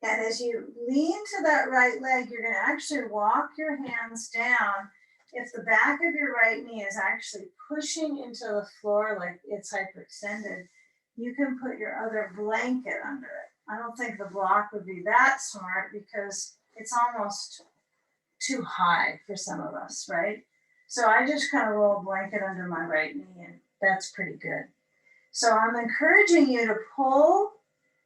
and as you lean to that right leg, you're going to actually walk your hands down. If the back of your right knee is actually pushing into the floor like it's hyperextended, you can put your other blanket under it. I don't think the block would be that smart because it's almost too high for some of us, right? So I just kind of roll a blanket under my right knee and that's pretty good. So I'm encouraging you to pull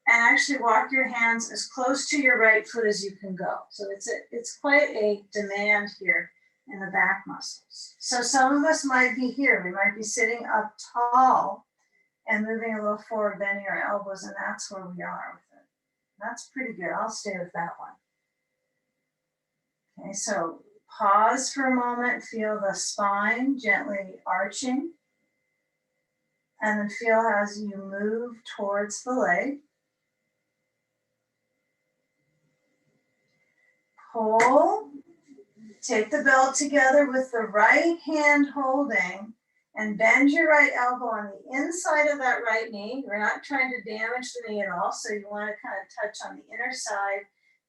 and actually walk your hands as close to your right foot as you can go. So it's quite a demand here in the back muscles. So some of us might be here. We might be sitting up tall and moving a little forward, bending our elbows, and that's where we are with it. That's pretty good. I'll stay with that one. Okay, so pause for a moment, feel the spine gently arching, and then feel as you move towards the leg. Pull, take the belt together with the right hand holding, and bend your right elbow on the inside of that right knee. We're not trying to damage the knee at all, so you want to kind of touch on the inner side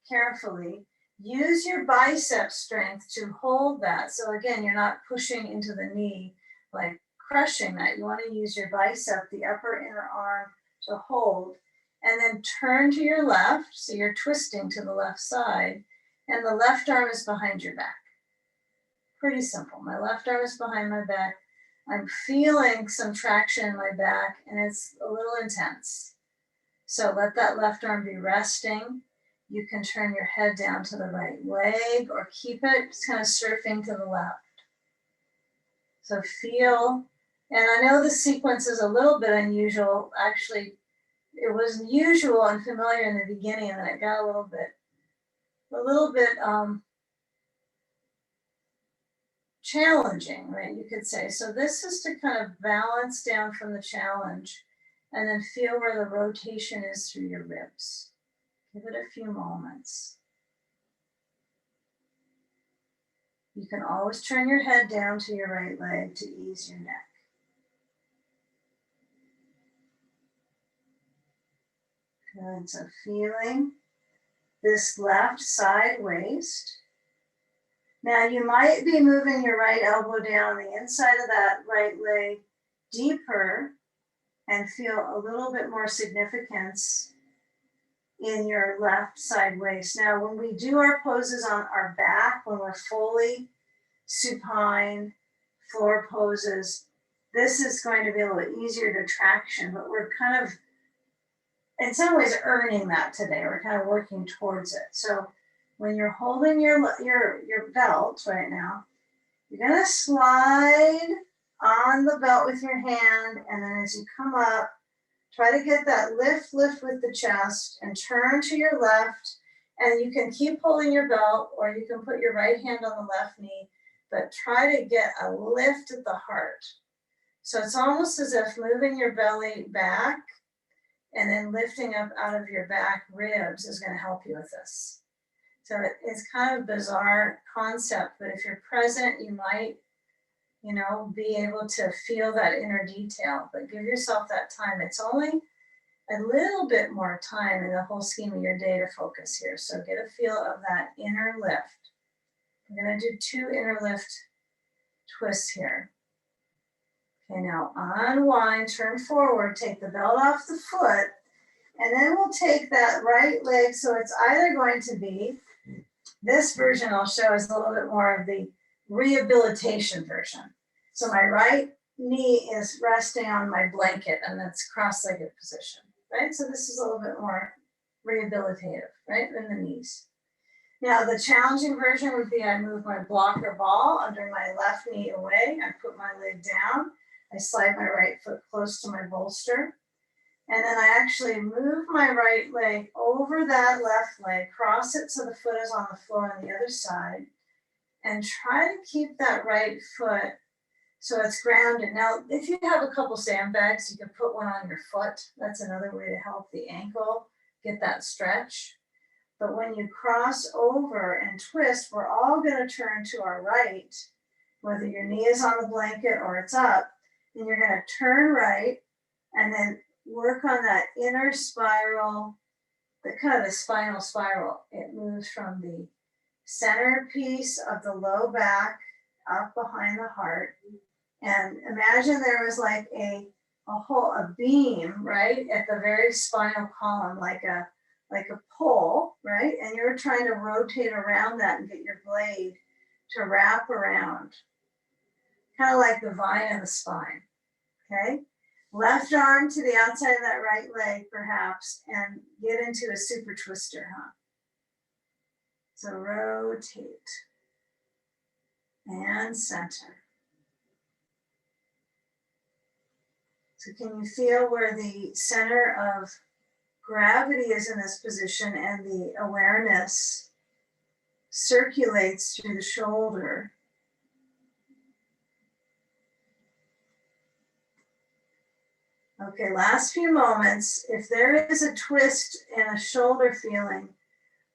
carefully. Use your bicep strength to hold that. So again, you're not pushing into the knee, like crushing that. You want to use your bicep, the upper inner arm, to hold. And then turn to your left, so you're twisting to the left side, and the left arm is behind your back. Pretty simple. My left arm is behind my back. I'm feeling some traction in my back, and it's a little intense. So let that left arm be resting. You can turn your head down to the right leg or keep it kind of surfing to the left. So feel, and I know the sequence is a little bit unusual. Actually, it was usual and familiar in the beginning, and then it got a little bit challenging, right? You could say. So this is to kind of balance down from the challenge and then feel where the rotation is through your ribs. Give it a few moments. You can always turn your head down to your right leg to ease your neck. Good, so feeling this left side waist. Now you might be moving your right elbow down the inside of that right leg deeper and feel a little bit more significance in your left side waist. Now, when we do our poses on our back, when we're fully supine floor poses, this is going to be a little easier to traction, but we're kind of, in some ways, earning that today. We're kind of working towards it. So when you're holding your belt right now, you're gonna slide on the belt with your hand, and then as you come up, try to get that lift with the chest and turn to your left, and you can keep holding your belt or you can put your right hand on the left knee, but try to get a lift at the heart. So it's almost as if moving your belly back and then lifting up out of your back ribs is going to help you with this. So it's kind of a bizarre concept, but if you're present, you might, be able to feel that inner detail, but give yourself that time. It's only a little bit more time in the whole scheme of your day to focus here. So get a feel of that inner lift. I'm going to do 2 inner lift twists here. Okay, now unwind, turn forward, take the belt off the foot, and then we'll take that right leg. So it's either going to be, this version I'll show is a little bit more of the rehabilitation version. So my right knee is resting on my blanket and that's cross-legged position, right? So this is a little bit more rehabilitative, right, than the knees. Now the challenging version would be I move my blocker ball under my left knee away, I put my leg down, I slide my right foot close to my bolster, and then I actually move my right leg over that left leg, cross it so the foot is on the floor on the other side, and try to keep that right foot so it's grounded. Now, if you have a couple sandbags, you can put one on your foot. That's another way to help the ankle get that stretch. But when you cross over and twist, we're all going to turn to our right, whether your knee is on the blanket or it's up, and you're going to turn right and then work on that inner spiral, the kind of the spinal spiral. It moves from the center piece of the low back up behind the heart. And imagine there was like a beam, right, at the very spinal column, like a pole, right? And you're trying to rotate around that and get your blade to wrap around, kind of like the vine of the spine, okay? Left arm to the outside of that right leg, perhaps, and get into a super twister, huh? So rotate and center. So can you feel where the center of gravity is in this position and the awareness circulates through the shoulder? Okay, last few moments. If there is a twist and a shoulder feeling,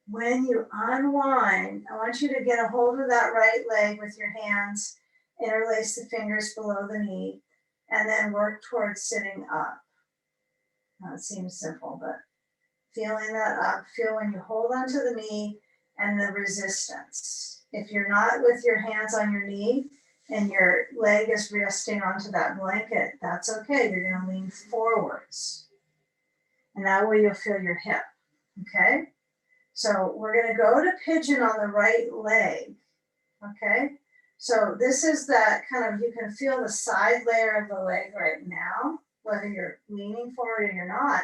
when you unwind, I want you to get a hold of that right leg with your hands, interlace the fingers below the knee, and then work towards sitting up. Now, it seems simple, but feeling that up, feel when you hold onto the knee and the resistance. If you're not with your hands on your knee and your leg is resting onto that blanket, that's okay. You're going to lean forwards. And that way you'll feel your hip, okay? So we're going to go to pigeon on the right leg, okay? So this is that kind of, you can feel the side layer of the leg right now, whether you're leaning forward or you're not,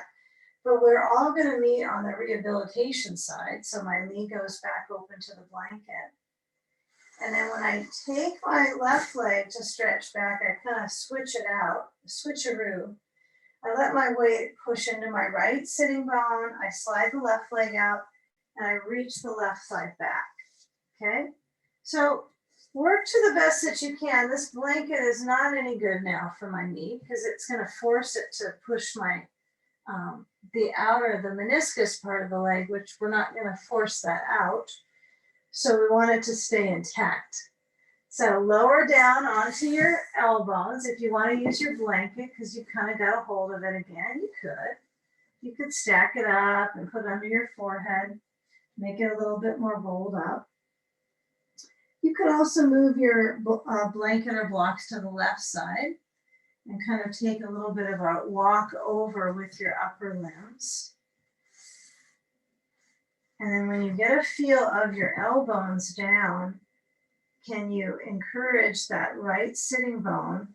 but we're all going to meet on the rehabilitation side. So my knee goes back open to the blanket. And then when I take my left leg to stretch back, I kind of switch it out, switcheroo. I let my weight push into my right sitting bone. I slide the left leg out and I reach the left side back, okay? So work to the best that you can. This blanket is not any good now for my knee because it's going to force it to push my, the outer, the meniscus part of the leg, which we're not going to force that out. So we want it to stay intact. So lower down onto your elbows. If you want to use your blanket because you kind of got a hold of it again, you could. You could stack it up and put it under your forehead, make it a little bit more rolled up. You could also move your blanket or blocks to the left side and kind of take a little bit of a walk over with your upper limbs. And then when you get a feel of your elbows down, can you encourage that right sitting bone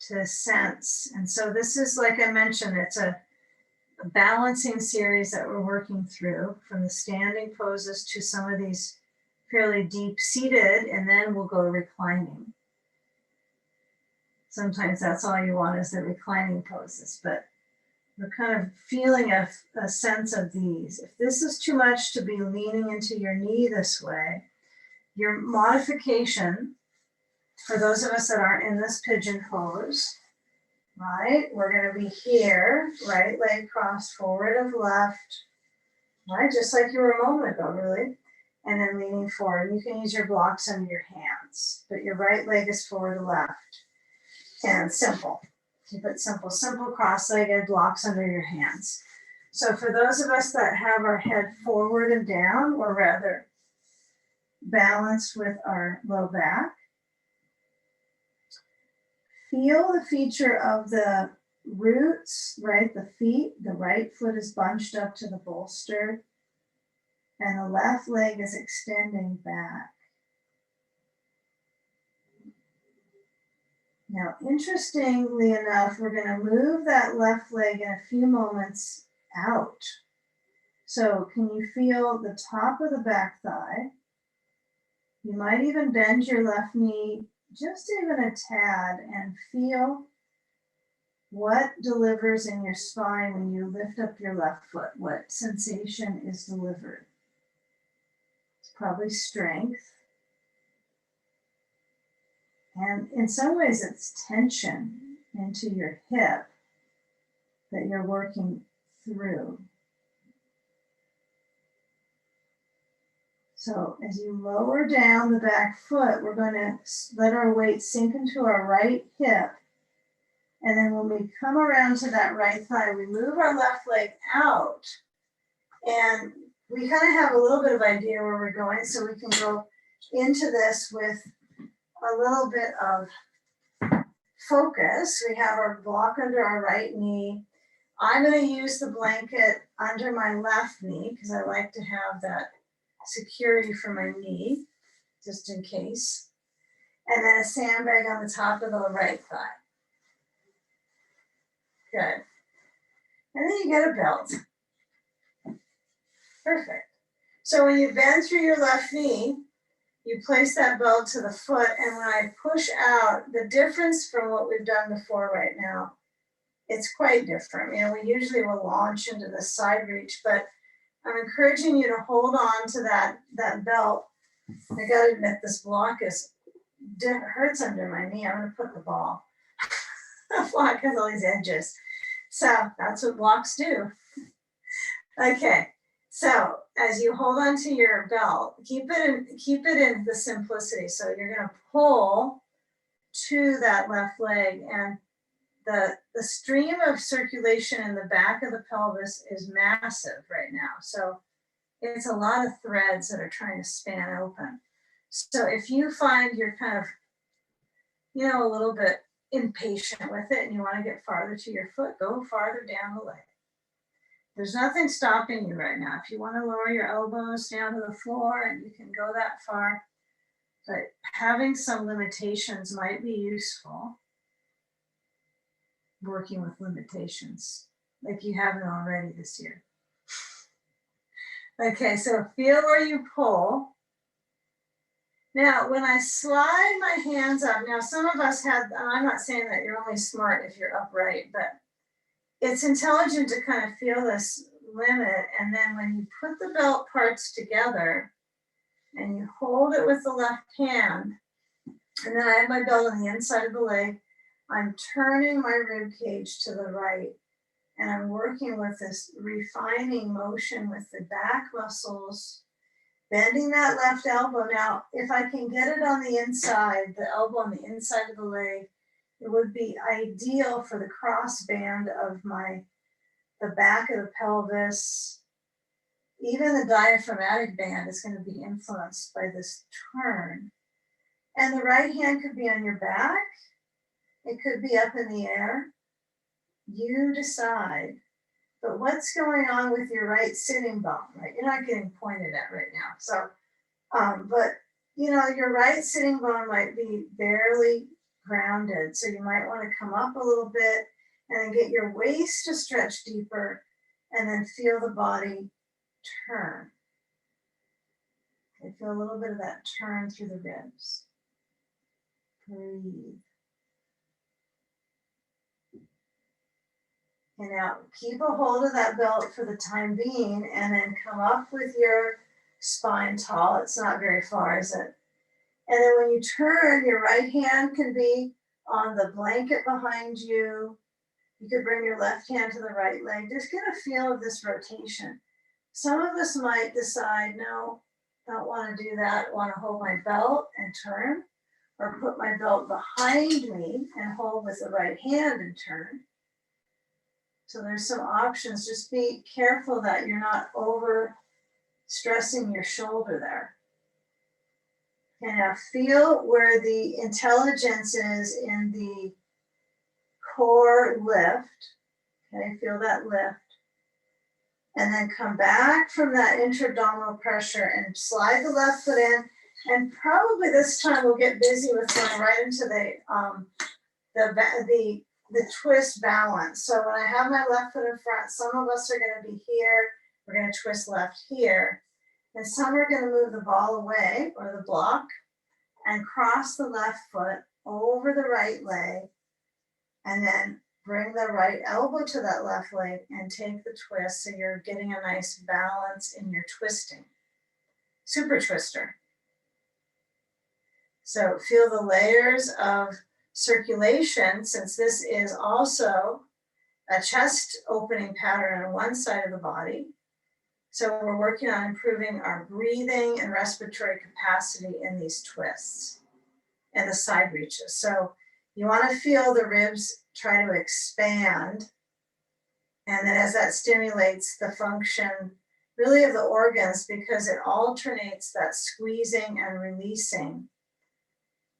to sense? And so this is, like I mentioned, it's a balancing series that we're working through from the standing poses to some of these fairly deep seated, and then we'll go to reclining. Sometimes that's all you want is the reclining poses, but we're kind of feeling a sense of these. If this is too much to be leaning into your knee this way, your modification, for those of us that aren't in this pigeon pose, right? We're going to be here, right leg crossed forward of left, right? Just like you were a moment ago, really. And then leaning forward. You can use your blocks under your hands, but your right leg is forward to left. And simple. Keep it simple. Simple cross-legged blocks under your hands. So for those of us that have our head forward and down, or rather balanced with our low back, feel the feature of the roots, right? The feet, the right foot is bunched up to the bolster, and the left leg is extending back. Now, interestingly enough, we're going to move that left leg in a few moments out. So can you feel the top of the back thigh? You might even bend your left knee just even a tad and feel what delivers in your spine when you lift up your left foot. What sensation is delivered? It's probably strength. And in some ways, it's tension into your hip that you're working through. So as you lower down the back foot, we're going to let our weight sink into our right hip. And then when we come around to that right thigh, we move our left leg out. And we kind of have a little bit of idea where we're going, so we can go into this with a little bit of focus. We have our block under our right knee. I'm going to use the blanket under my left knee because I like to have that security for my knee, just in case. And then a sandbag on the top of the right thigh. Good. And then you get a belt. Perfect. So when you bend through your left knee, you place that belt to the foot, and when I push out, the difference from what we've done before right now, it's quite different. You know, we usually will launch into the side reach, but I'm encouraging you to hold on to that belt. I gotta admit, this block hurts under my knee. I'm gonna put the ball. The block has all these edges. So that's what blocks do. Okay, so as you hold on to your belt, keep it in the simplicity. So you're gonna pull to that left leg, and the stream of circulation in the back of the pelvis is massive right now. So it's a lot of threads that are trying to span open. So if you find you're kind of, you know, a little bit impatient with it and you want to get farther to your foot, go farther down the leg. There's nothing stopping you right now. If you want to lower your elbows down to the floor, and you can go that far, but having some limitations might be useful. Working with limitations, like you haven't already this year. Okay, so feel where you pull. Now, when I slide my hands up, now some of us have, and I'm not saying that you're only smart if you're upright, but it's intelligent to kind of feel this limit. And then when you put the belt parts together and you hold it with the left hand, and then I have my belt on the inside of the leg, I'm turning my rib cage to the right, and I'm working with this refining motion with the back muscles, bending that left elbow. Now, if I can get it on the inside, the elbow on the inside of the leg, it would be ideal for the cross band of the back of the pelvis. Even the diaphragmatic band is going to be influenced by this turn. And the right hand could be on your back. It could be up in the air. You decide. But what's going on with your right sitting bone, right? You're not getting pointed at right now. So, but you know, your right sitting bone might be barely grounded. So you might want to come up a little bit and then get your waist to stretch deeper, and then feel the body turn. Okay, feel a little bit of that turn through the ribs. Breathe. And now keep a hold of that belt for the time being, and then come up with your spine tall. It's not very far, is it? And then when you turn, your right hand can be on the blanket behind you. You could bring your left hand to the right leg. Just get a feel of this rotation. Some of us might decide, no, don't want to do that. I want to hold my belt and turn, or put my belt behind me and hold with the right hand and turn. So there's some options. Just be careful that you're not over stressing your shoulder there. And now feel where the intelligence is in the core lift. Okay, feel that lift. And then come back from that intra-abdominal pressure and slide the left foot in. And probably this time we'll get busy with going right into the twist balance. So when I have my left foot in front, some of us are going to be here. We're going to twist left here. And some are going to move the ball away or the block and cross the left foot over the right leg. And then bring the right elbow to that left leg and take the twist so you're getting a nice balance in your twisting. Super twister. So feel the layers of circulation, since this is also a chest opening pattern on one side of the body. So we're working on improving our breathing and respiratory capacity in these twists and the side reaches. So you want to feel the ribs try to expand. And then as that stimulates the function really of the organs, because it alternates that squeezing and releasing,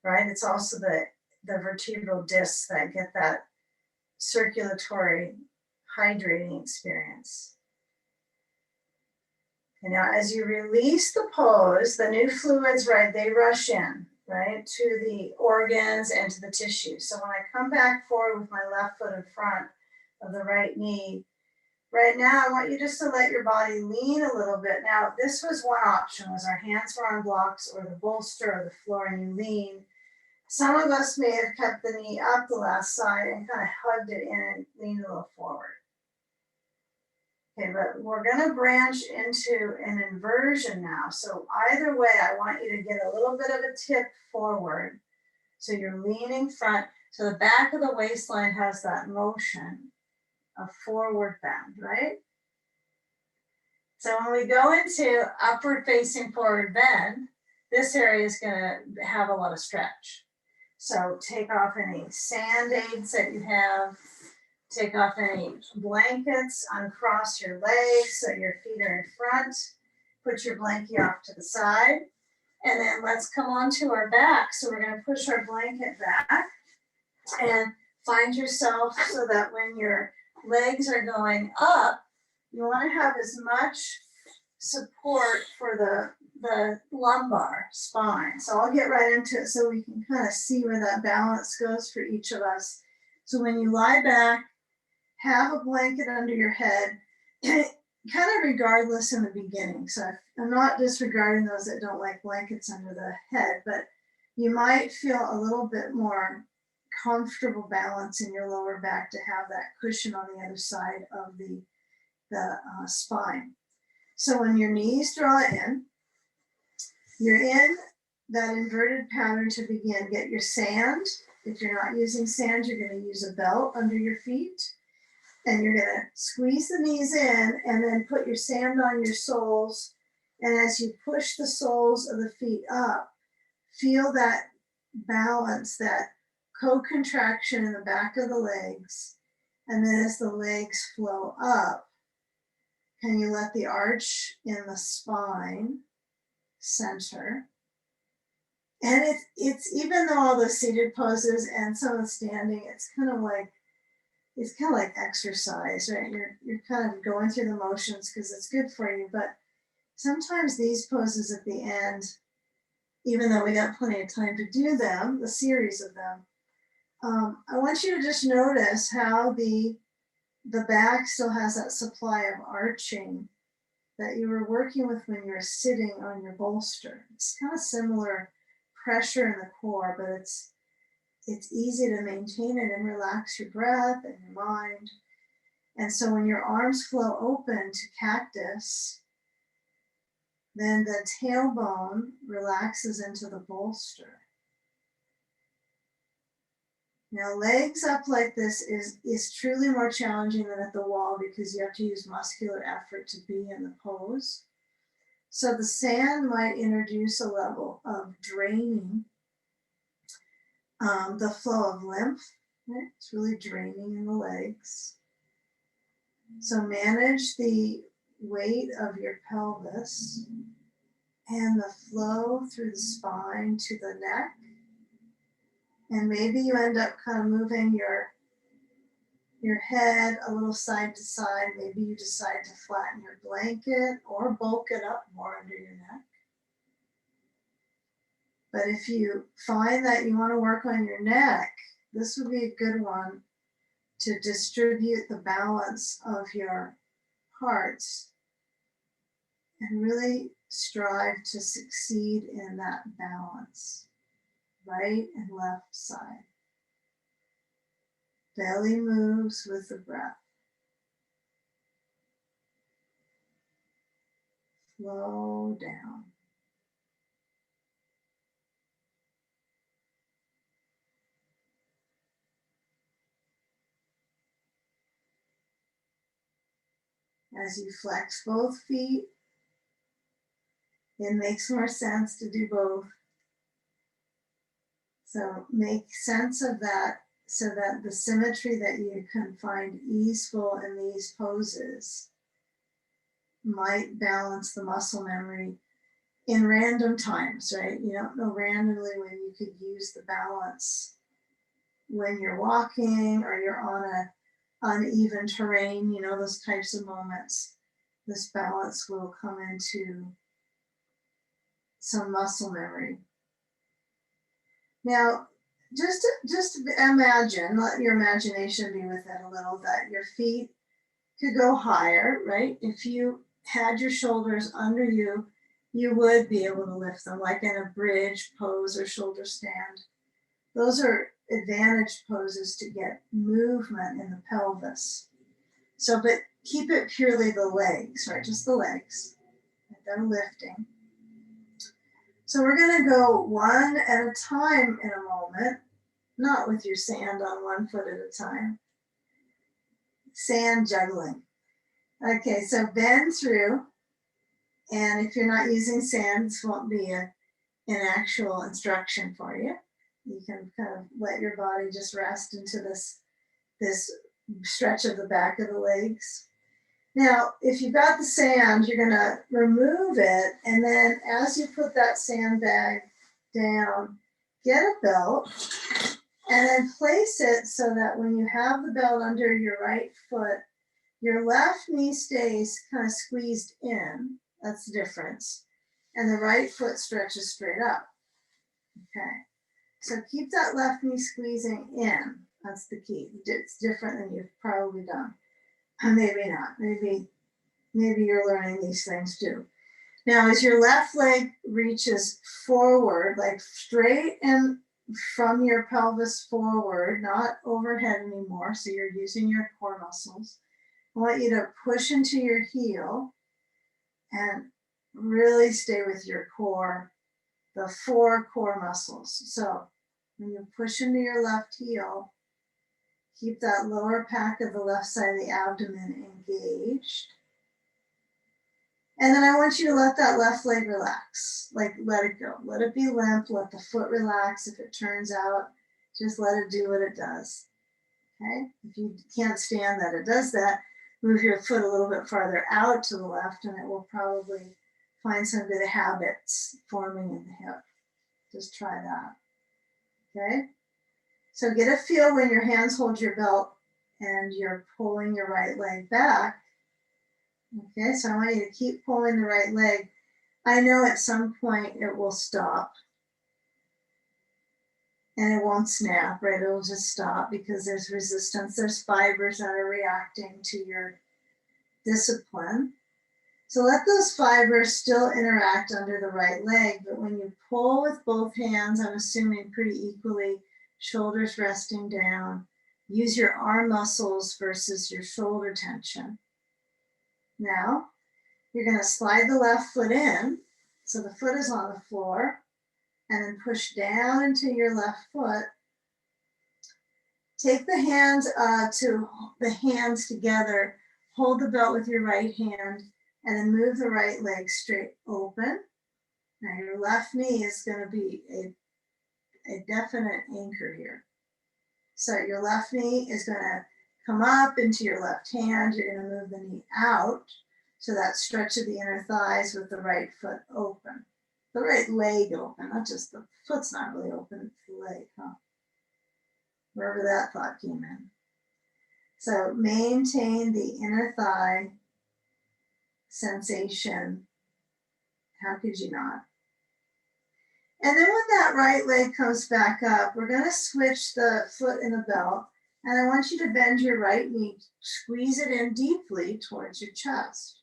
right? It's also the vertebral discs that get that circulatory hydrating experience. And now as you release the pose, the new fluids, right, they rush in, right, to the organs and to the tissue. So when I come back forward with my left foot in front of the right knee, right now I want you just to let your body lean a little bit. Now this was one option, was our hands were on blocks or the bolster or the floor and you lean. Some of us may have kept the knee up the last side and kind of hugged it in and leaned a little forward. Okay, but we're going to branch into an inversion now. So either way, I want you to get a little bit of a tip forward. So you're leaning front. So the back of the waistline has that motion of forward bend, right? So when we go into upward facing forward bend, this area is going to have a lot of stretch. So take off any sand aids that you have. Take off any blankets, uncross your legs so your feet are in front. Put your blankie off to the side. And then let's come onto our back. So we're going to push our blanket back and find yourself so that when your legs are going up, you want to have as much support for the lumbar spine. So I'll get right into it so we can kind of see where that balance goes for each of us. So when you lie back, have a blanket under your head, kind of regardless in the beginning. So I'm not disregarding those that don't like blankets under the head, but you might feel a little bit more comfortable balance in your lower back to have that cushion on the other side of the spine. So when your knees draw in, you're in that inverted pattern to begin. Get your sand. If you're not using sand, you're going to use a belt under your feet. And you're going to squeeze the knees in and then put your sand on your soles. And as you push the soles of the feet up, feel that balance, that co-contraction in the back of the legs. And then as the legs flow up, can you let the arch in the spine center? And it's even though all the seated poses and some of the standing, it's kind of like exercise, right? You're kind of going through the motions because it's good for you. But sometimes these poses at the end, even though we got plenty of time to do them, the series of them, I want you to just notice how the back still has that supply of arching that you were working with when you were sitting on your bolster. It's kind of similar pressure in the core, but it's easy to maintain it and relax your breath and your mind. And so when your arms flow open to cactus, then the tailbone relaxes into the bolster. Now legs up like this is truly more challenging than at the wall because you have to use muscular effort to be in the pose. So the sand might introduce a level of draining the flow of lymph, right? It's really draining in the legs. So manage the weight of your pelvis and the flow through the spine to the neck. And maybe you end up kind of moving your
your head a little side to side. Maybe you decide to flatten your blanket or bulk it up more under your neck. But if you find that you want to work on your neck, this would be a good one to distribute the balance of your parts and really strive to succeed in that balance, right and left side. Belly moves with the breath. Slow down. As you flex both feet, it makes more sense to do both. So make sense of that so that the symmetry that you can find easeful in these poses might balance the muscle memory in random times, right? You don't know randomly when you could use the balance when you're walking or you're on a uneven terrain, those types of moments. This balance will come into some muscle memory. Now, just imagine, let your imagination be with it a little, that your feet could go higher, right? If you had your shoulders under you, you would be able to lift them, like in a bridge pose or shoulder stand. Those are advantage poses to get movement in the pelvis. So, but keep it purely the legs, right? Just the legs. They're lifting. So we're going to go one at a time in a moment, not with your sand on one foot at a time. Sand juggling. Okay, so bend through. And if you're not using sand, this won't be an actual instruction for you. You can kind of let your body just rest into this stretch of the back of the legs. Now, if you've got the sand, you're going to remove it. And then as you put that sandbag down, get a belt and then place it so that when you have the belt under your right foot, your left knee stays kind of squeezed in. That's the difference. And the right foot stretches straight up. Okay. So keep that left knee squeezing in. That's the key. It's different than you've probably done. Maybe not. Maybe you're learning these things too. Now, as your left leg reaches forward, like straight and from your pelvis forward, not overhead anymore, so you're using your core muscles, I want you to push into your heel and really stay with your core, the 4 core muscles. So when you push into your left heel, keep that lower pack of the left side of the abdomen engaged. And then I want you to let that left leg relax, like let it go. Let it be limp, let the foot relax. If it turns out, just let it do what it does. Okay? If you can't stand that it does that, move your foot a little bit farther out to the left and it will probably find some good habits forming in the hip. Just try that. Okay? So get a feel when your hands hold your belt and you're pulling your right leg back. Okay, so I want you to keep pulling the right leg. I know at some point it will stop and it won't snap, right? It'll just stop because there's resistance. There's fibers that are reacting to your discipline. So let those fibers still interact under the right leg, but when you pull with both hands, I'm assuming pretty equally, shoulders resting down, use your arm muscles versus your shoulder tension. Now, you're going to slide the left foot in, so the foot is on the floor, and then push down into your left foot. Take the hands together, hold the belt with your right hand, and then move the right leg straight open. Now your left knee is going to be a definite anchor here. So your left knee is going to come up into your left hand. You're going to move the knee out. So that stretch of the inner thighs with the right foot open. The right leg open, not just the foot's not really open, it's the leg, huh? Wherever that thought came in. So maintain the inner thigh sensation. How could you not? And then when that right leg comes back up, we're going to switch the foot in the belt. And I want you to bend your right knee, squeeze it in deeply towards your chest.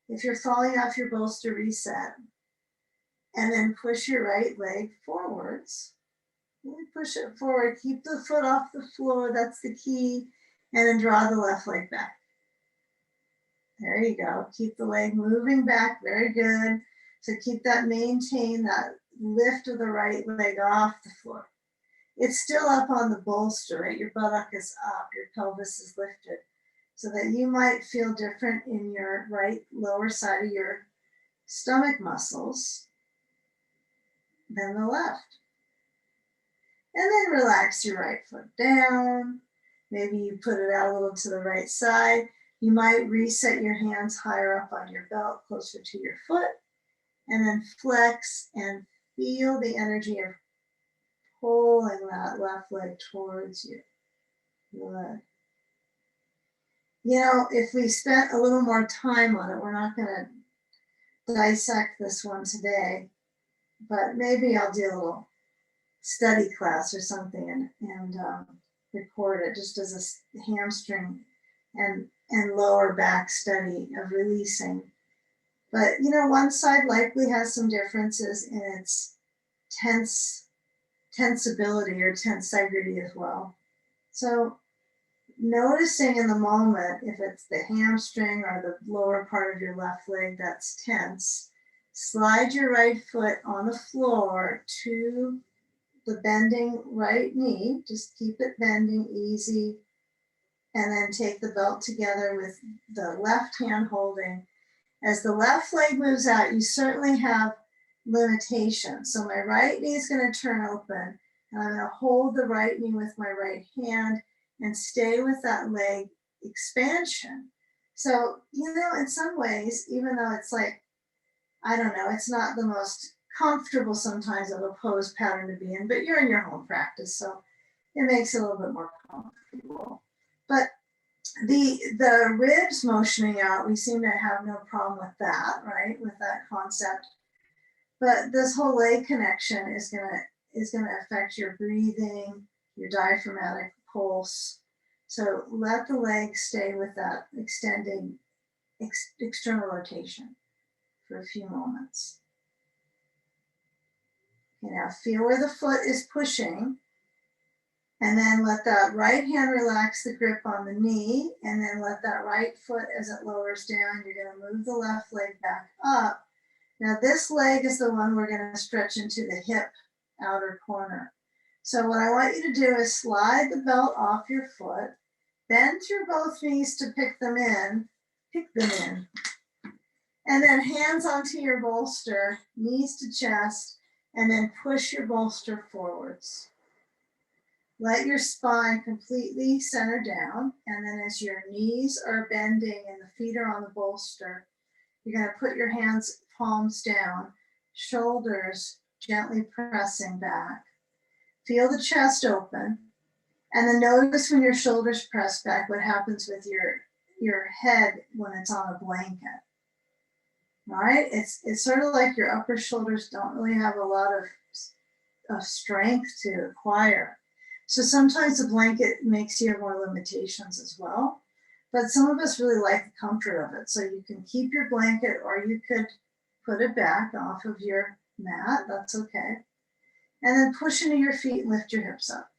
If you're falling off your bolster, reset. And then push your right leg forwards. Really push it forward. Keep the foot off the floor. That's the key. And then draw the left leg back. There you go. Keep the leg moving back. Very good. So keep that, maintain that lift of the right leg off the floor. It's still up on the bolster, right? Your buttock is up, your pelvis is lifted. So that you might feel different in your right lower side of your stomach muscles than the left. And then relax your right foot down. Maybe you put it out a little to the right side. You might reset your hands higher up on your belt, closer to your foot, and then flex and feel the energy of pulling that left leg towards you. Good. You know, if we spent a little more time on it, we're not going to dissect this one today, but maybe I'll do a little study class or something and record it just as a hamstring and lower back study of releasing. But, you know, one side likely has some differences in its tensibility or tensegrity as well. So noticing in the moment if it's the hamstring or the lower part of your left leg that's tense, slide your right foot on the floor to the bending right knee. Just keep it bending, easy. And then take the belt together with the left hand holding. As the left leg moves out, you certainly have limitations. So my right knee is going to turn open, and I'm going to hold the right knee with my right hand and stay with that leg expansion. So, you know, in some ways, even though it's like, I don't know, it's not the most comfortable sometimes of a pose pattern to be in, but you're in your home practice, so it makes it a little bit more comfortable. But the ribs motioning out, we seem to have no problem with that, right? With that concept. But this whole leg connection is gonna affect your breathing, your diaphragmatic pulse. So let the leg stay with that extending external rotation for a few moments. Okay, now feel where the foot is pushing. And then let that right hand relax the grip on the knee, and then let that right foot, as it lowers down, you're going to move the left leg back up. Now this leg is the one we're going to stretch into the hip outer corner. So what I want you to do is slide the belt off your foot, bend through both knees to pick them in, and then hands onto your bolster, knees to chest, and then push your bolster forwards. Let your spine completely center down, and then as your knees are bending and the feet are on the bolster, you're going to put your hands palms down, shoulders gently pressing back. Feel the chest open, and then notice when your shoulders press back what happens with your head when it's on a blanket. All right, it's sort of like your upper shoulders don't really have a lot of strength to acquire. So sometimes the blanket makes you have more limitations as well, but some of us really like the comfort of it. So you can keep your blanket, or you could put it back off of your mat, that's okay. And then push into your feet and lift your hips up.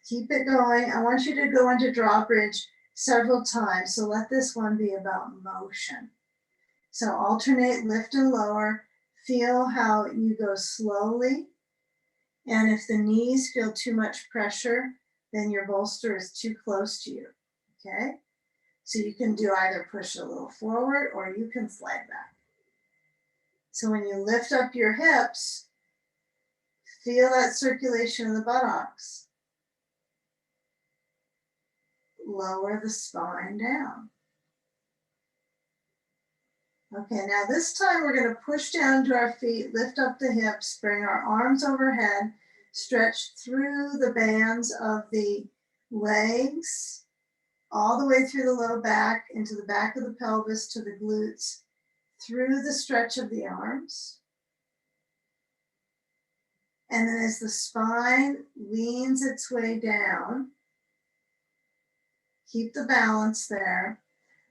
Keep it going. I want you to go into drawbridge several times. So let this one be about motion. So alternate lift and lower. Feel how you go slowly. And if the knees feel too much pressure, then your bolster is too close to you, okay? So you can do either push a little forward or you can slide back. So when you lift up your hips, feel that circulation in the buttocks. Lower the spine down. Okay, now this time we're going to push down to our feet, lift up the hips, bring our arms overhead, stretch through the bands of the legs, all the way through the low back, into the back of the pelvis, to the glutes, through the stretch of the arms. And then as the spine leans its way down, keep the balance there.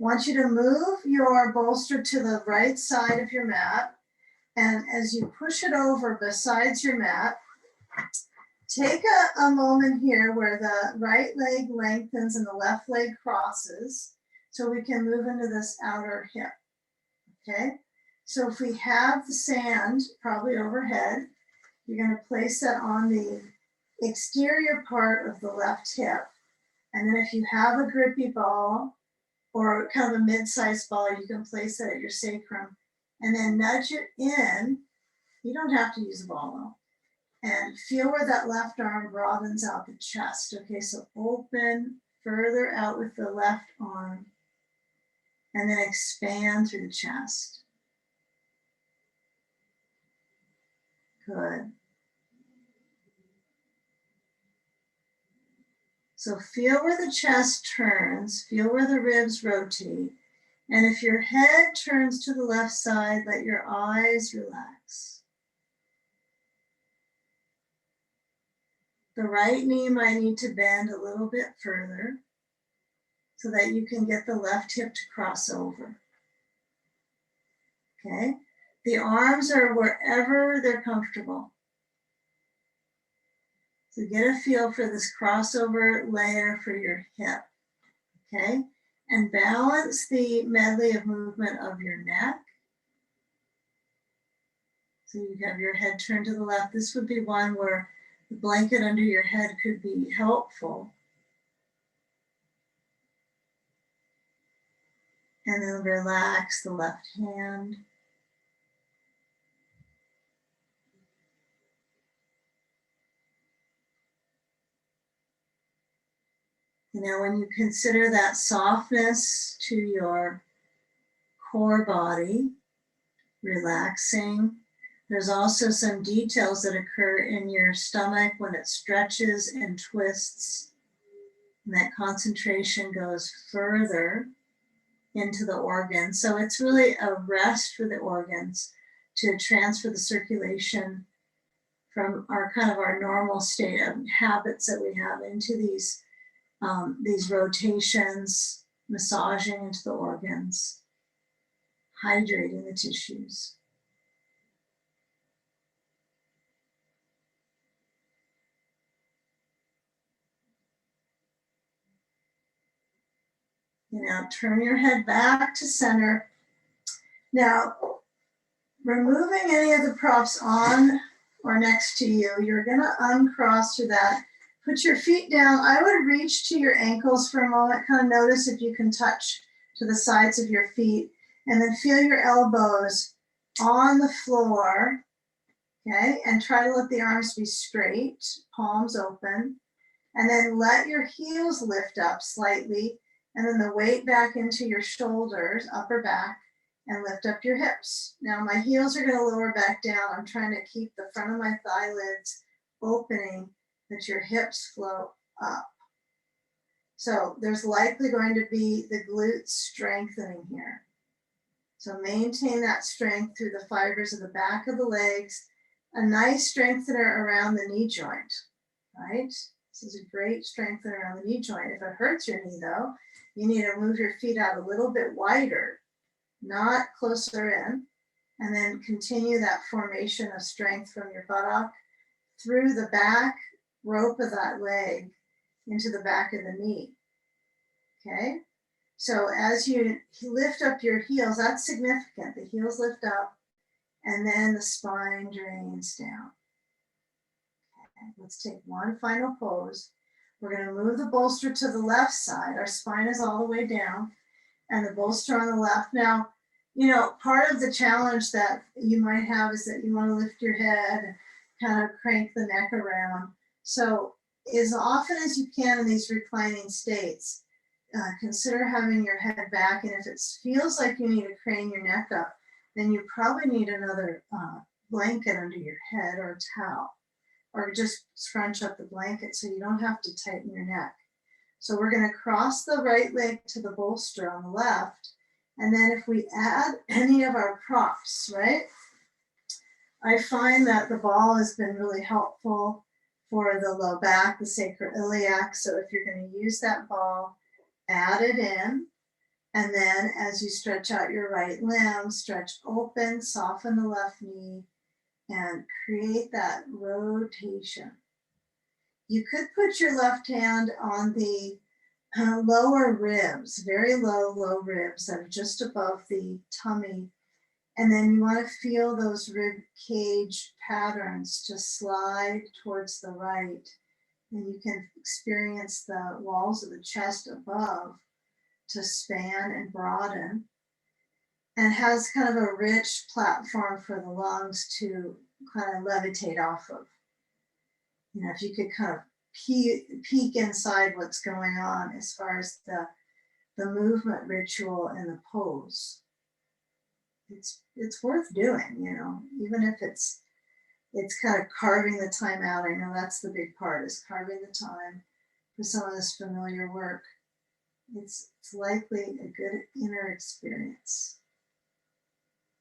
I want you to move your bolster to the right side of your mat. And as you push it over besides your mat, take a moment here where the right leg lengthens and the left leg crosses, so we can move into this outer hip, okay? So if we have the sand probably overhead, you're gonna place that on the exterior part of the left hip. And then if you have a grippy ball or kind of a mid-sized ball, you can place it at your sacrum and then nudge it in. You don't have to use a ball though. And feel where that left arm broadens out the chest. Okay, so open further out with the left arm and then expand through the chest. Good. So feel where the chest turns, feel where the ribs rotate. And if your head turns to the left side, let your eyes relax. The right knee might need to bend a little bit further so that you can get the left hip to cross over. Okay? The arms are wherever they're comfortable. So get a feel for this crossover layer for your hip. Okay? And balance the medley of movement of your neck. So you have your head turned to the left. This would be one where the blanket under your head could be helpful. And then relax the left hand. You know, when you consider that softness to your core body, relaxing, there's also some details that occur in your stomach when it stretches and twists. And that concentration goes further into the organs. So it's really a rest for the organs to transfer the circulation from our kind of our normal state of habits that we have into these rotations, massaging into the organs, hydrating the tissues. You know, turn your head back to center. Now, removing any of the props on or next to you, you're gonna uncross to that. Put your feet down. I would reach to your ankles for a moment, kind of notice if you can touch to the sides of your feet, and then feel your elbows on the floor, okay? And try to let the arms be straight, palms open, and then let your heels lift up slightly, and then the weight back into your shoulders, upper back, and lift up your hips. Now my heels are gonna lower back down. I'm trying to keep the front of my thigh lids opening, that your hips float up. So there's likely going to be the glutes strengthening here. So maintain that strength through the fibers of the back of the legs, a nice strengthener around the knee joint, right? This is a great strengthener around the knee joint. If it hurts your knee though, you need to move your feet out a little bit wider, not closer in, and then continue that formation of strength from your buttock through the back rope of that leg into the back of the knee. Okay? So as you lift up your heels, that's significant. The heels lift up and then the spine drains down. Okay, let's take one final pose. We're going to move the bolster to the left side. Our spine is all the way down and the bolster on the left. Now, you know, part of the challenge that you might have is that you want to lift your head and kind of crank the neck around. So as often as you can in these reclining states, consider having your head back. And if it feels like you need to crane your neck up, then you probably need another blanket under your head or a towel, or just scrunch up the blanket so you don't have to tighten your neck. So we're going to cross the right leg to the bolster on the left. And then if we add any of our props, right? I find that the ball has been really helpful for the low back, the sacroiliac. So if you're going to use that ball, add it in. And then as you stretch out your right limb, stretch open, soften the left knee, and create that rotation. You could put your left hand on the lower ribs, very low ribs that are just above the tummy. And then you want to feel those rib cage patterns just slide towards the right. And you can experience the walls of the chest above to span and broaden, and has kind of a rich platform for the lungs to kind of levitate off of. You know, if you could kind of peek inside what's going on as far as the movement ritual and the pose. It's worth doing, you know, even if it's kind of carving the time out. I know that's the big part, is carving the time for some of this familiar work. It's likely a good inner experience.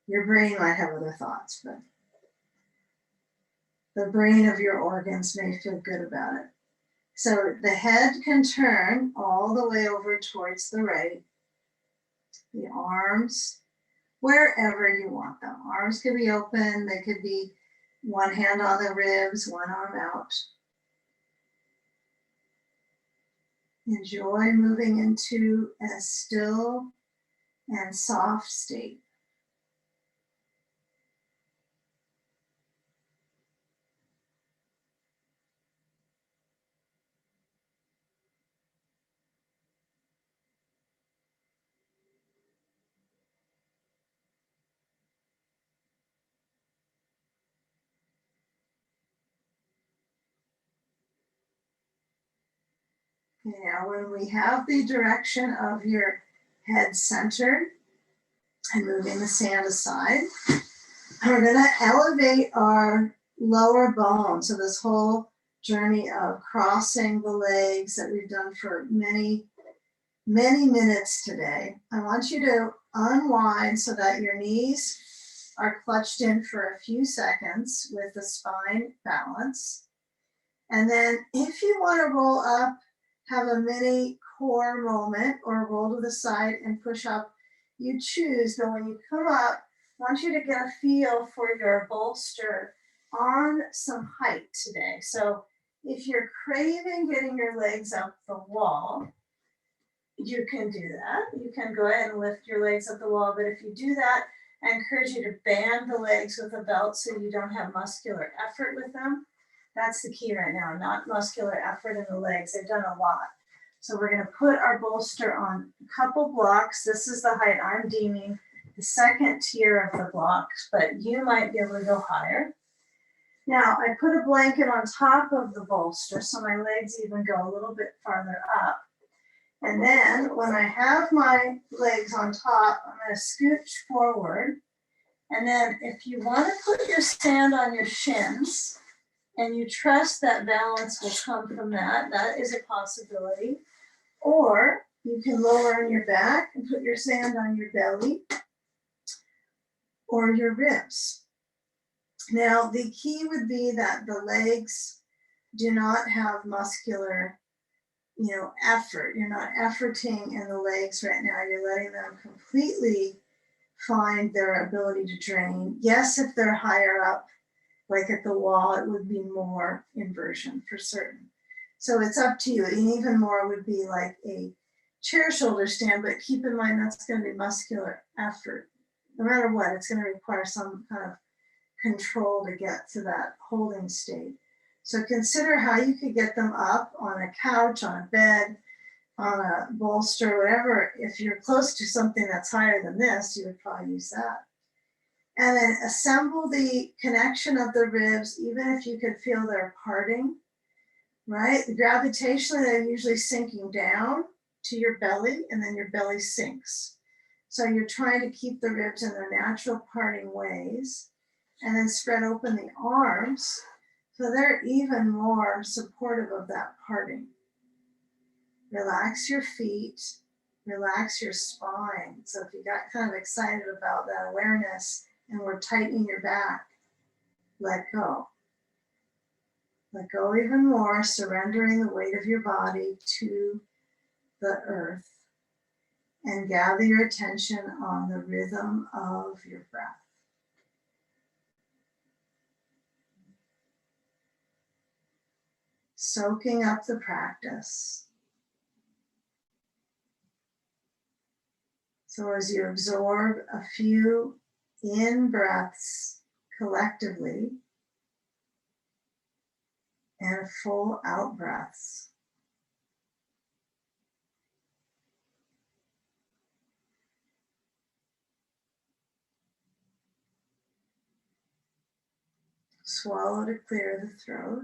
Your brain might have other thoughts, but the brain of your organs may feel good about it. So the head can turn all the way over towards the right. The arms, wherever you want them. Arms could be open. They could be one hand on the ribs, one arm out. Enjoy moving into a still and soft state. Now, when we have the direction of your head centered and moving the sand aside, we're going to elevate our lower bone. So this whole journey of crossing the legs that we've done for many minutes today, I want you to unwind so that your knees are clutched in for a few seconds with the spine balance. And then if you want to roll up, have a mini core moment, or roll to the side and push up, you choose. But when you come up, I want you to get a feel for your bolster on some height today. So if you're craving getting your legs up the wall, you can do that. You can go ahead and lift your legs up the wall. But if you do that, I encourage you to band the legs with a belt so you don't have muscular effort with them. That's the key right now, not muscular effort in the legs. They've done a lot. So we're going to put our bolster on a couple blocks. This is the height I'm deeming the second tier of the blocks, but you might be able to go higher. Now, I put a blanket on top of the bolster so my legs even go a little bit farther up. And then when I have my legs on top, I'm going to scooch forward. And then if you want to put your sand on your shins, and you trust that balance will come from that, that is a possibility. Or you can lower on your back and put your sand on your belly or your ribs. Now, the key would be that the legs do not have muscular, effort. You're not efforting in the legs right now. You're letting them completely find their ability to drain. Yes, if they're higher up, like at the wall, it would be more inversion for certain. So it's up to you. And even more would be like a chair shoulder stand, but keep in mind that's going to be muscular effort. No matter what, it's going to require some kind of control to get to that holding state. So consider how you could get them up on a couch, on a bed, on a bolster, whatever. If you're close to something that's higher than this, you would probably use that. And then assemble the connection of the ribs, even if you could feel they're parting, right? Gravitationally, they're usually sinking down to your belly, and then your belly sinks. So you're trying to keep the ribs in their natural parting ways, and then spread open the arms so they're even more supportive of that parting. Relax your feet, relax your spine. So if you got kind of excited about that awareness and we're tightening your back, let go. Let go even more, surrendering the weight of your body to the earth, and gather your attention on the rhythm of your breath. Soaking up the practice. So as you absorb a few in breaths collectively and full out breaths, swallow to clear the throat.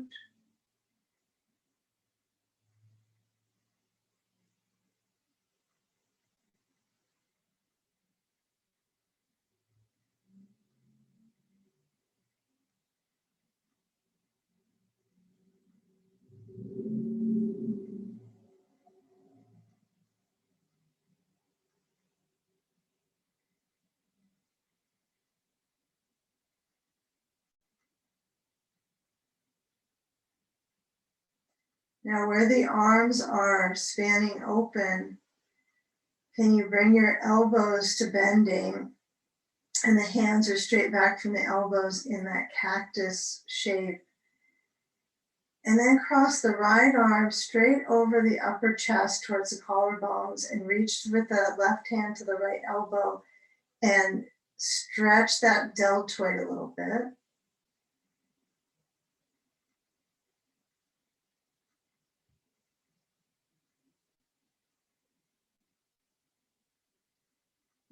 Now, where the arms are spanning open, can you bring your elbows to bending and the hands are straight back from the elbows in that cactus shape? And then cross the right arm straight over the upper chest towards the collarbones and reach with the left hand to the right elbow and stretch that deltoid a little bit.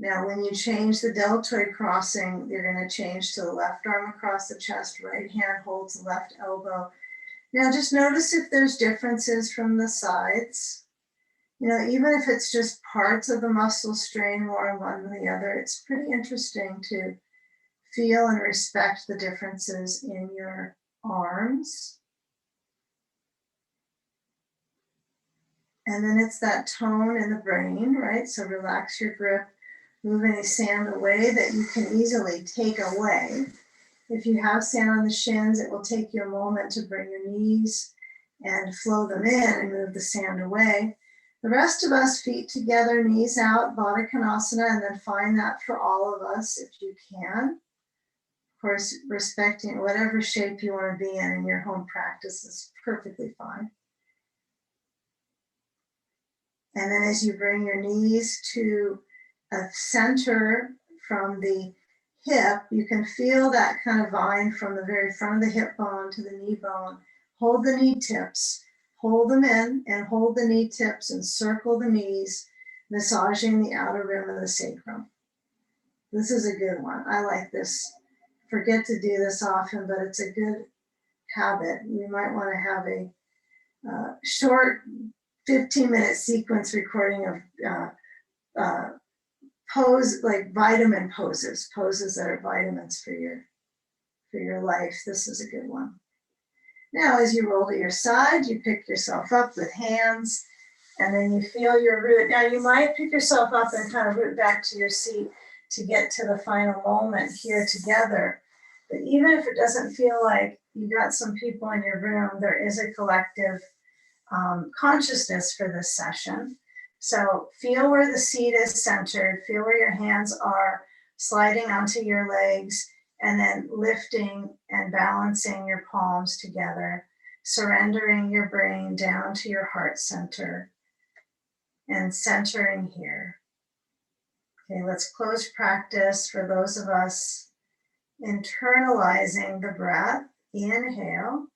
Now, when you change the deltoid crossing, you're going to change to the left arm across the chest, right hand holds the left elbow. Now, just notice if there's differences from the sides. You know, even if it's just parts of the muscle strain more on one than the other, it's pretty interesting to feel and respect the differences in your arms. And then it's that tone in the brain, right? So relax your grip. Move any sand away that you can easily take away. If you have sand on the shins, it will take you a moment to bring your knees and flow them in and move the sand away. The rest of us, feet together, knees out, Baddha Konasana, and then find that for all of us if you can. Of course, respecting whatever shape you want to be in your home practice is perfectly fine. And then as you bring your knees to a center from the hip, you can feel that kind of vine from the very front of the hip bone to the knee bone. Hold the knee tips, hold them in and hold the knee tips and circle the knees, massaging the outer rim of the sacrum. This is a good one. I like this. Forget to do this often, but it's a good habit. You might want to have a short 15-minute sequence recording of pose, like vitamin poses that are vitamins for your life. This is a good one. Now, as you roll to your side, you pick yourself up with hands, and then you feel your root. Now, you might pick yourself up and kind of root back to your seat to get to the final moment here together. But even if it doesn't feel like you got some people in your room, there is a collective consciousness for this session. So feel where the seat is centered, feel where your hands are sliding onto your legs, and then lifting and balancing your palms together, surrendering your brain down to your heart center and centering here. Okay, let's close practice for those of us internalizing the breath. Inhale.